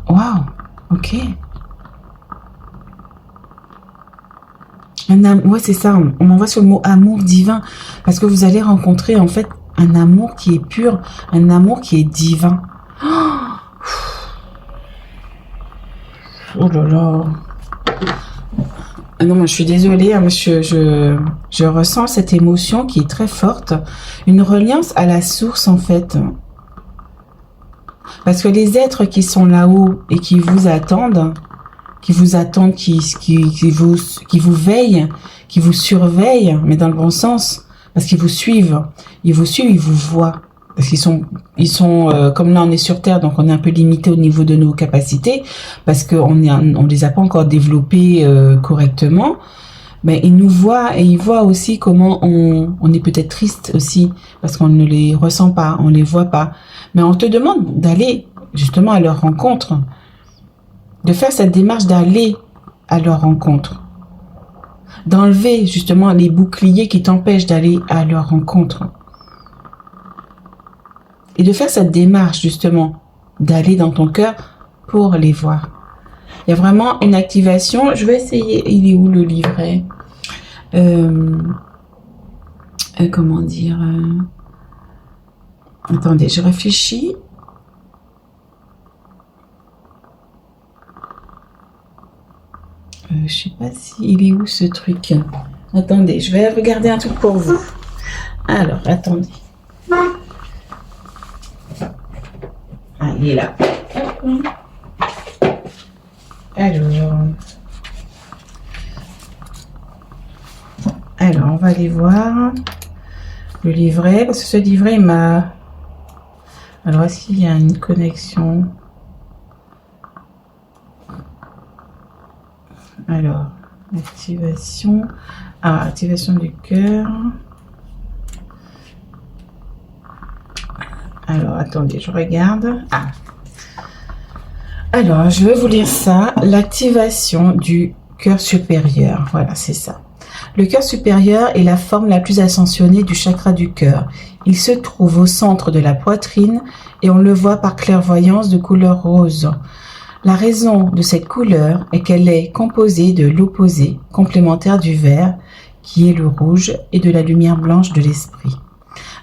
A: Waouh, ok.
B: Ouais, c'est ça. On m'envoie sur le mot amour divin. Parce que vous allez rencontrer, en fait, un amour qui est pur. Un amour qui est divin. Oh là là. Non, moi, je suis désolée, hein, je ressens cette émotion qui est très forte. Une reliance à la source, en fait. Parce que les êtres qui sont là-haut et qui vous attendent, qui vous veillent, qui vous surveillent, mais dans le bon sens, parce qu'ils vous suivent. Ils vous suivent, ils vous voient. Parce ils sont comme là on est sur Terre, donc on est un peu limité au niveau de nos capacités, parce on les a pas encore développées correctement. Mais ils nous voient et ils voient aussi comment on est peut-être triste aussi, parce qu'on ne les ressent pas, on les voit pas. Mais on te demande d'aller justement à leur rencontre, de faire cette démarche d'aller à leur rencontre, d'enlever justement les boucliers qui t'empêchent d'aller à leur rencontre. Et de faire cette démarche, justement, d'aller dans ton cœur pour les voir. Il y a vraiment une activation. Je vais essayer. Il est où le livret? Comment dire Attendez, je réfléchis. Je sais pas si il est où ce truc. Attendez, je vais regarder un truc pour vous. Alors, attendez. Ah, il est là. Alors, on va aller voir le livret, parce que ce livret il m'a... Alors, est-ce qu'il y a une connexion? Alors, activation... Ah, activation du cœur... Alors, attendez, je regarde. Ah. Alors, je vais vous lire ça. L'activation du cœur supérieur. Voilà, c'est ça. Le cœur supérieur est la forme la plus ascensionnée du chakra du cœur. Il se trouve au centre de la poitrine et on le voit par clairvoyance de couleur rose. La raison de cette couleur est qu'elle est composée de l'opposé complémentaire du vert, qui est le rouge, et de la lumière blanche de l'esprit.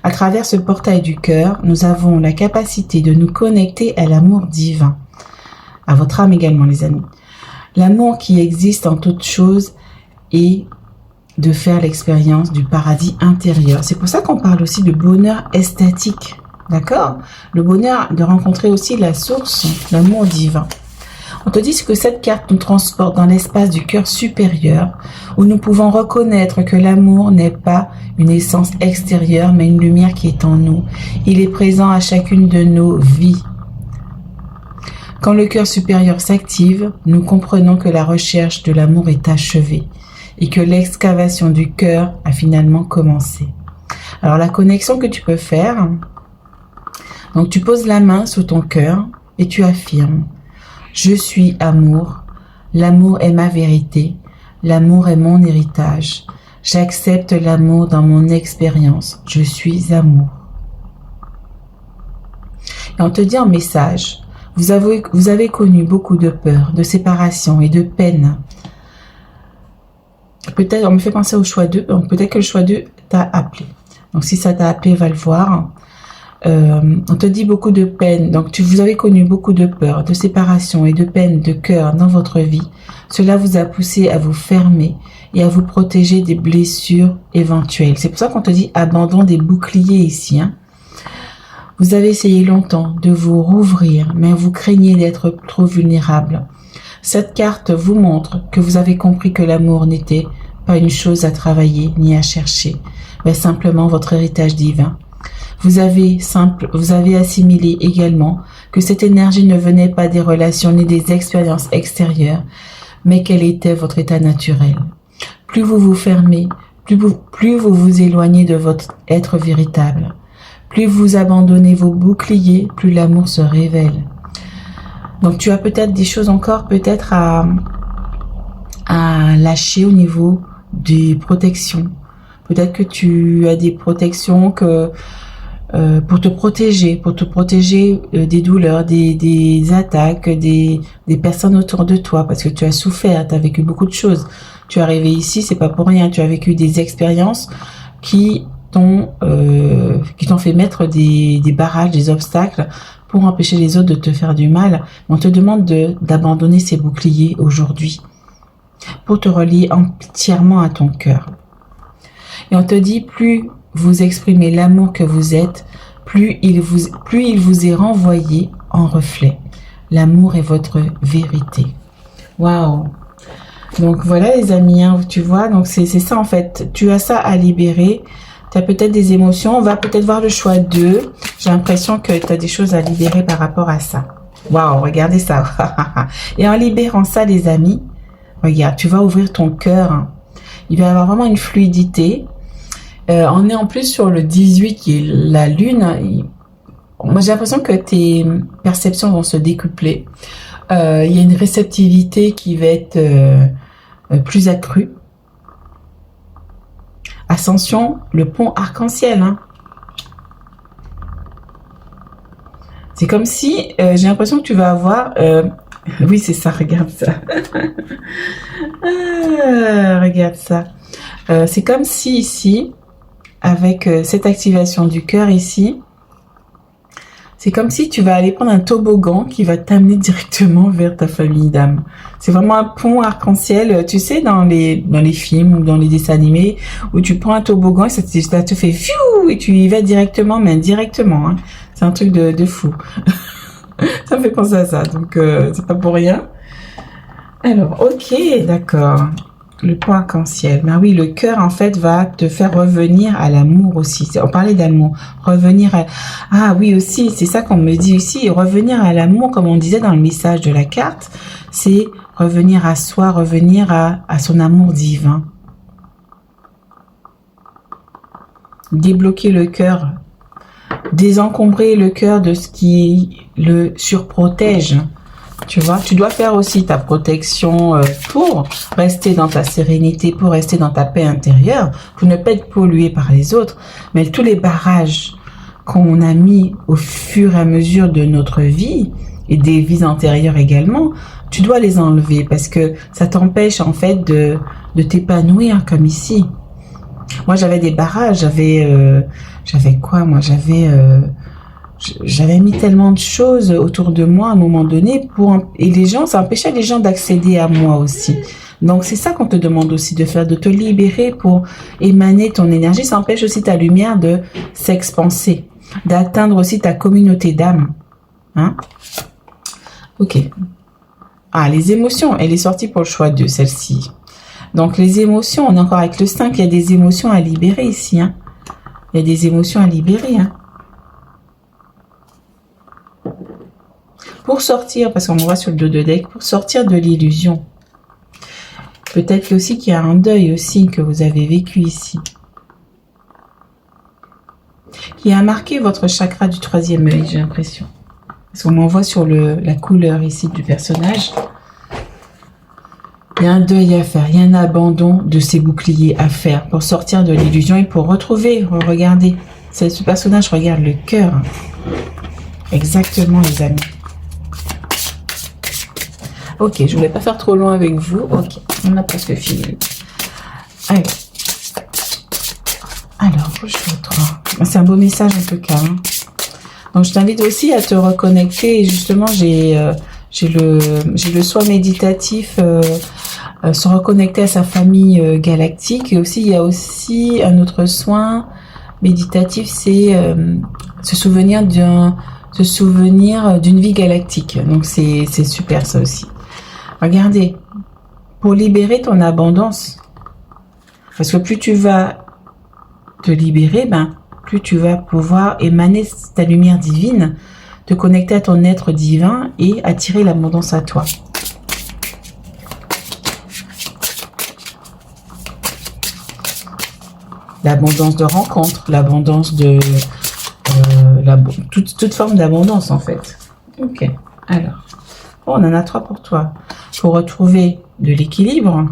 B: À travers ce portail du cœur, nous avons la capacité de nous connecter à l'amour divin. À votre âme également, les amis. L'amour qui existe en toute chose et de faire l'expérience du paradis intérieur. C'est pour ça qu'on parle aussi de bonheur esthétique. D'accord? Le bonheur de rencontrer aussi la source, l'amour divin. On te dit que cette carte nous transporte dans l'espace du cœur supérieur, où nous pouvons reconnaître que l'amour n'est pas une essence extérieure, mais une lumière qui est en nous. Il est présent à chacune de nos vies. Quand le cœur supérieur s'active, nous comprenons que la recherche de l'amour est achevée et que l'excavation du cœur a finalement commencé. Alors la connexion que tu peux faire, donc tu poses la main sous ton cœur et tu affirmes: je suis amour, l'amour est ma vérité, l'amour est mon héritage. J'accepte l'amour dans mon expérience, je suis amour. Et on te dit en message, vous avez connu beaucoup de peur, de séparation et de peine. Peut-être, on me fait penser au choix 2, donc peut-être que le choix 2 t'a appelé. Donc si ça t'a appelé, va le voir. On te dit beaucoup de peine, donc vous avez connu beaucoup de peur, de séparation et de peine de cœur dans votre vie. Cela vous a poussé à vous fermer et à vous protéger des blessures éventuelles. C'est pour ça qu'on te dit abandon des boucliers ici. Hein. Vous avez essayé longtemps de vous rouvrir, mais vous craignez d'être trop vulnérable. Cette carte vous montre que vous avez compris que l'amour n'était pas une chose à travailler ni à chercher, mais simplement votre héritage divin. Vous avez assimilé également que cette énergie ne venait pas des relations ni des expériences extérieures, mais qu'elle était votre état naturel. Plus vous vous fermez, plus vous vous éloignez de votre être véritable. Plus vous abandonnez vos boucliers, plus l'amour se révèle. Donc tu as peut-être des choses encore peut-être à lâcher au niveau des protections. Peut-être que tu as des protections que pour te protéger des douleurs, des attaques, des personnes autour de toi, parce que tu as souffert, tu as vécu beaucoup de choses. Tu es arrivé ici, c'est pas pour rien, tu as vécu des expériences qui t'ont fait mettre des barrages, des obstacles pour empêcher les autres de te faire du mal. On te demande d'abandonner ces boucliers aujourd'hui pour te relier entièrement à ton cœur. Et on te dit, plus vous exprimez l'amour que vous êtes, plus il vous est renvoyé en reflet. L'amour est votre vérité. Waouh! Donc voilà les amis, hein, tu vois, donc c'est ça en fait. Tu as ça à libérer. Tu as peut-être des émotions. On va peut-être voir le choix 2. J'ai l'impression que tu as des choses à libérer par rapport à ça. Waouh, regardez ça. Et en libérant ça, les amis, regarde, tu vas ouvrir ton cœur. Il va y avoir vraiment une fluidité. On est en plus sur le 18 qui est la lune. Moi, j'ai l'impression que tes perceptions vont se décupler. Il y a une réceptivité qui va être plus accrue. Ascension, le pont arc-en-ciel. Hein. C'est comme si, j'ai l'impression que tu vas avoir... oui, c'est ça, regarde ça. Regarde ça. C'est comme si ici, avec cette activation du cœur ici, c'est comme si tu vas aller prendre un toboggan qui va t'amener directement vers ta famille d'âme. C'est vraiment un pont arc-en-ciel, tu sais, dans les films ou dans les dessins animés, où tu prends un toboggan et ça te fait fiou et tu y vas directement, mais indirectement. Hein. C'est un truc de fou. Ça me fait penser à ça, donc c'est pas pour rien. Alors, ok, d'accord. Le pont arc-en-ciel. Ben oui, le cœur, en fait, va te faire revenir à l'amour aussi. On parlait d'amour. Revenir à... Ah oui, aussi, c'est ça qu'on me dit ici. Revenir à l'amour, comme on disait dans le message de la carte, c'est revenir à soi, revenir à son amour divin. Débloquer le cœur. Désencombrer le cœur de ce qui le surprotège. Tu vois, tu dois faire aussi ta protection pour rester dans ta sérénité, pour rester dans ta paix intérieure, pour ne pas être pollué par les autres. Mais tous les barrages qu'on a mis au fur et à mesure de notre vie, et des vies antérieures également, tu dois les enlever parce que ça t'empêche en fait de t'épanouir comme ici. Moi, j'avais des barrages, j'avais quoi moi? J'avais mis tellement de choses autour de moi à un moment donné et les gens, ça empêchait les gens d'accéder à moi aussi. Donc c'est ça qu'on te demande aussi de faire, de te libérer pour émaner ton énergie. Ça empêche aussi ta lumière de s'expanser, d'atteindre aussi ta communauté d'âme. Hein? Ok. Ah, les émotions, elle est sortie pour le choix 2, celle-ci. Donc les émotions, on est encore avec le 5, il y a des émotions à libérer ici. Hein? Il y a des émotions à libérer. Hein? Pour sortir, parce qu'on voit sur le dos de deck, pour sortir de l'illusion. Peut-être aussi qu'il y a un deuil aussi que vous avez vécu ici. Qui a marqué votre chakra du 3e œil, j'ai l'impression. Parce qu'on m'envoie sur la couleur ici du personnage. Il y a un deuil à faire, il y a un abandon de ces boucliers à faire pour sortir de l'illusion et pour retrouver, regardez. Ce personnage regarde le cœur. Exactement, les amis. Ok, je voulais pas faire trop loin avec vous. Ok, on a presque fini. Allez. Alors, c'est un beau message en tout cas. Hein. Donc, je t'invite aussi à te reconnecter. Et justement, j'ai le soin méditatif, se reconnecter à sa famille galactique. Et aussi, il y a aussi un autre soin méditatif, c'est se souvenir d'une vie galactique. Donc, c'est super ça aussi. Regardez, pour libérer ton abondance, parce que plus tu vas te libérer, plus tu vas pouvoir émaner ta lumière divine, te connecter à ton être divin et attirer l'abondance à toi. L'abondance de rencontres, l'abondance de... toute forme d'abondance en fait. Ok, alors... Oh, on en a 3 pour toi. Pour retrouver de l'équilibre.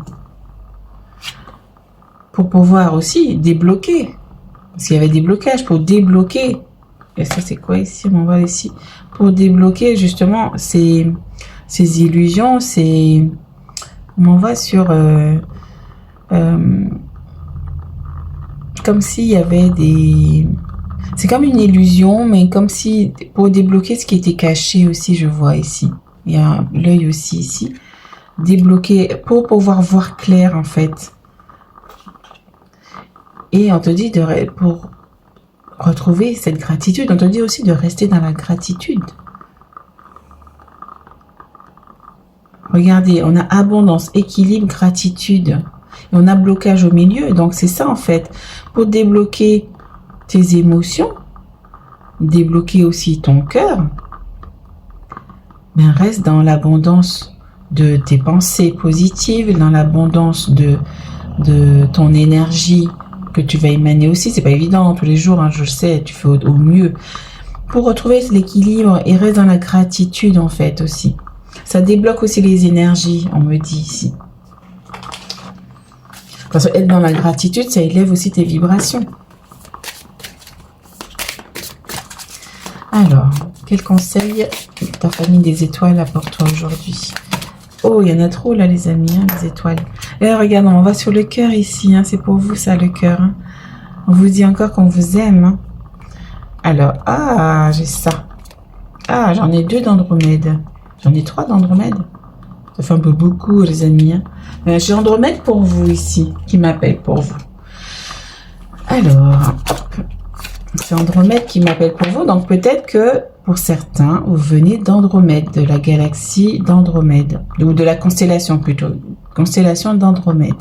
B: Pour pouvoir aussi débloquer. Parce qu'il y avait des blocages. Pour débloquer Et ça, c'est quoi ici? On va ici. Pour débloquer justement ces illusions, on va sur... comme s'il y avait des... C'est comme une illusion, mais comme si... Pour débloquer ce qui était caché aussi, je vois ici. Il y a l'œil aussi ici. Débloquer pour pouvoir voir clair, en fait. Et on te dit pour retrouver cette gratitude, on te dit aussi de rester dans la gratitude. Regardez, on a abondance, équilibre, gratitude. Et on a blocage au milieu. Donc c'est ça en fait. Pour débloquer tes émotions, débloquer aussi ton cœur, ben reste dans l'abondance de tes pensées positives, dans l'abondance de ton énergie que tu vas émaner aussi. C'est pas évident tous les jours, hein, je sais, tu fais au mieux. Pour retrouver l'équilibre et reste dans la gratitude en fait aussi. Ça débloque aussi les énergies, on me dit ici. Parce que être dans la gratitude, ça élève aussi tes vibrations. Alors, quel conseil ta famille des étoiles apporte toi aujourd'hui? Oh, il y en a trop là les amis, hein, les étoiles. Et regarde, on va sur le cœur ici, hein, c'est pour vous ça le cœur. Hein. On vous dit encore qu'on vous aime. Hein. Alors, ah, j'ai ça. Ah, j'en ai 2 d'Andromède. J'en ai 3 d'Andromède. Ça fait un peu beaucoup les amis. Hein. J'ai Andromède pour vous ici, qui m'appelle pour vous. Alors, c'est Andromède qui m'appelle pour vous, donc peut-être que pour certains, vous venez d'Andromède, de la galaxie d'Andromède, ou de la constellation plutôt, constellation d'Andromède.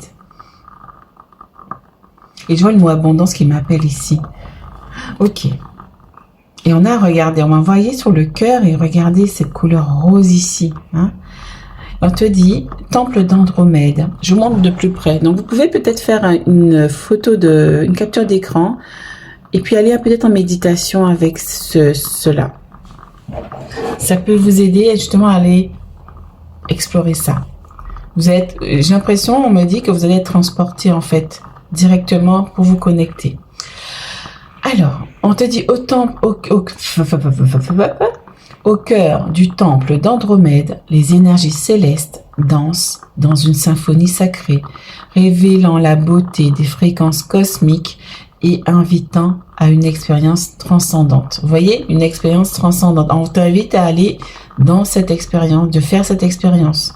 B: Et je vois le mot abondance qui m'appelle ici. Ok. Et on a regardé, on m'a envoyé sur le cœur et regardez cette couleur rose ici. Hein. On te dit temple d'Andromède. Je vous montre de plus près. Donc vous pouvez peut-être faire une photo une capture d'écran et puis aller peut-être en méditation avec cela. Ça peut vous aider justement à aller explorer ça. J'ai l'impression, on me dit que vous allez être transporté en fait directement pour vous connecter. Alors, on te dit au cœur du temple d'Andromède, les énergies célestes dansent dans une symphonie sacrée, révélant la beauté des fréquences cosmiques et invitant à une expérience transcendante. Vous voyez, une expérience transcendante. On t'invite à aller dans cette expérience, de faire cette expérience.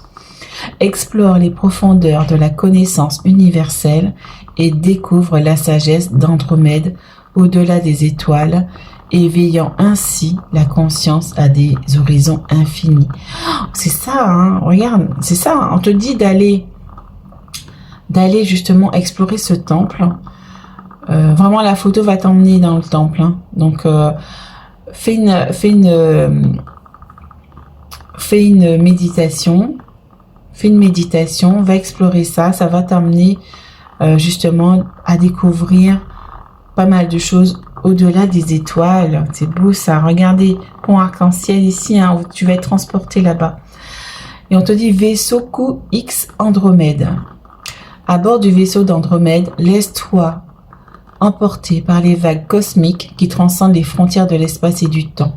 B: Explore les profondeurs de la connaissance universelle et découvre la sagesse d'Andromède au-delà des étoiles, éveillant ainsi la conscience à des horizons infinis. C'est ça, hein, regarde, c'est ça, hein, on te dit d'aller justement explorer ce temple. Vraiment, la photo va t'emmener dans le temple. Hein. Donc, fais une méditation. Fais une méditation, va explorer ça. Ça va t'amener justement à découvrir pas mal de choses au-delà des étoiles. C'est beau ça. Regardez, pont arc-en-ciel ici, hein, où tu vas être transporté là-bas. Et on te dit vaisseau QX Andromède. À bord du vaisseau d'Andromède, laisse-toi emporté par les vagues cosmiques qui transcendent les frontières de l'espace et du temps.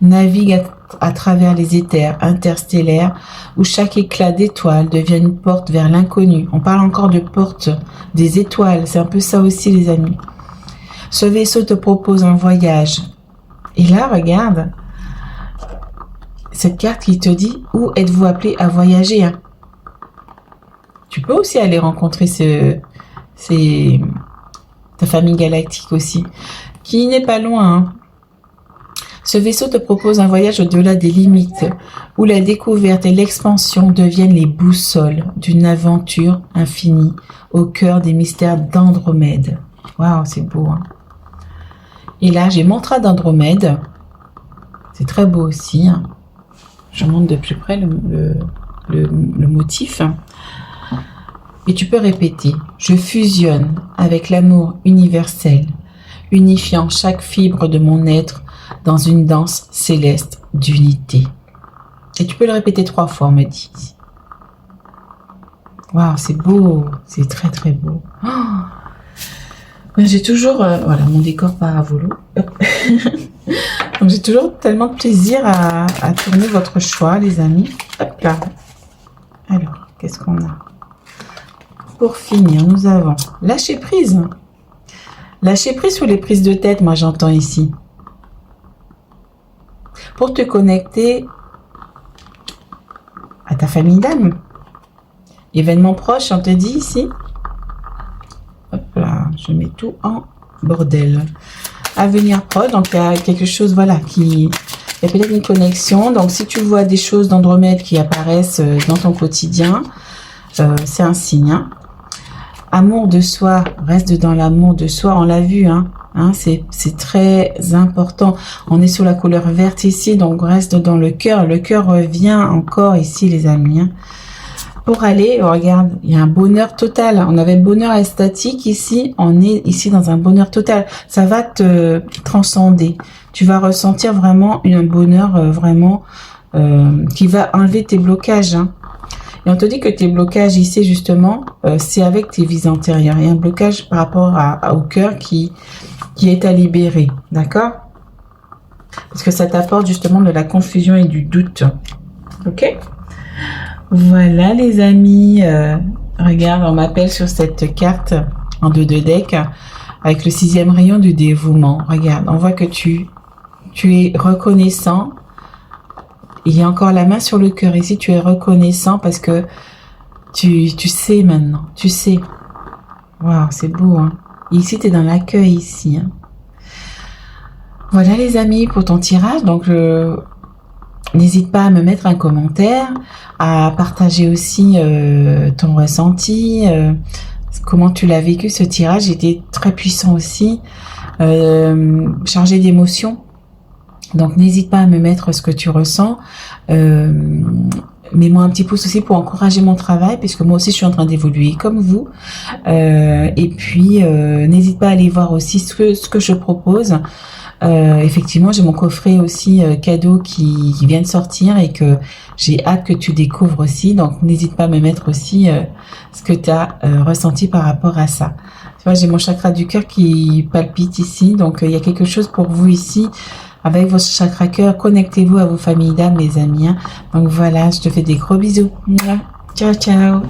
B: Navigue à travers les éthers interstellaires où chaque éclat d'étoile devient une porte vers l'inconnu. On parle encore de porte des étoiles, c'est un peu ça aussi les amis. Ce vaisseau te propose un voyage. Et là, regarde, cette carte qui te dit où êtes-vous appelé à voyager. Hein. Tu peux aussi aller rencontrer ta famille galactique aussi, qui n'est pas loin. Hein. Ce vaisseau te propose un voyage au-delà des limites, où la découverte et l'expansion deviennent les boussoles d'une aventure infinie, au cœur des mystères d'Andromède. Waouh, c'est beau. Hein. Et là, j'ai mantra d'Andromède. C'est très beau aussi. Hein. Je montre de plus près le motif. Et tu peux répéter, je fusionne avec l'amour universel, unifiant chaque fibre de mon être dans une danse céleste d'unité. Et tu peux le répéter 3 fois, on me dit. Waouh, c'est beau, c'est très très beau. Oh, J'ai toujours, voilà, mon décor part à volo. Hop. Donc j'ai toujours tellement de plaisir à tourner votre choix, les amis. Hop là. Alors, qu'est-ce qu'on a? Pour finir, nous avons lâcher prise. Lâcher prise sur les prises de tête, moi j'entends ici. Pour te connecter à ta famille d'âme. Événement proche, on te dit ici. Hop là, je mets tout en bordel. Avenir proche, donc il y a quelque chose, voilà, il y a peut-être une connexion. Donc si tu vois des choses d'Andromède qui apparaissent dans ton quotidien, c'est un signe. Hein. Amour de soi, reste dans l'amour de soi, on l'a vu, hein, c'est très important. On est sur la couleur verte ici, donc reste dans le cœur. Le cœur revient encore ici, les amis. Hein. Pour aller, regarde, il y a un bonheur total. On avait bonheur extatique ici, on est ici dans un bonheur total. Ça va te transcender. Tu vas ressentir vraiment un bonheur vraiment qui va enlever tes blocages. Hein. Et on te dit que tes blocages ici, justement, c'est avec tes vies antérieures. Il y a un blocage par rapport au cœur qui est à libérer. D'accord? Parce que ça t'apporte justement de la confusion et du doute. Ok? Voilà, les amis. Regarde, on m'appelle sur cette carte en 2 deck avec le 6e rayon du dévouement. Regarde, on voit que tu es reconnaissant. Il y a encore la main sur le cœur ici, tu es reconnaissant parce que tu sais maintenant, tu sais. Waouh, c'est beau, hein. Ici, tu es dans l'accueil ici. Hein. Voilà les amis pour ton tirage. Donc, n'hésite pas à me mettre un commentaire, à partager aussi ton ressenti, comment tu l'as vécu ce tirage. Il était très puissant aussi, chargé d'émotions. Donc, n'hésite pas à me mettre ce que tu ressens. Mets-moi un petit pouce aussi pour encourager mon travail, puisque moi aussi, je suis en train d'évoluer comme vous. Et puis, n'hésite pas à aller voir aussi ce que je propose. Effectivement, j'ai mon coffret aussi cadeau qui vient de sortir et que j'ai hâte que tu découvres aussi. Donc, n'hésite pas à me mettre aussi ce que tu as ressenti par rapport à ça. Tu vois, j'ai mon chakra du cœur qui palpite ici. Donc, il y a quelque chose pour vous ici. Avec votre chakra cœur, connectez-vous à vos familles d'âmes, les amis. Hein. Donc voilà, je te fais des gros bisous. Ciao, ciao.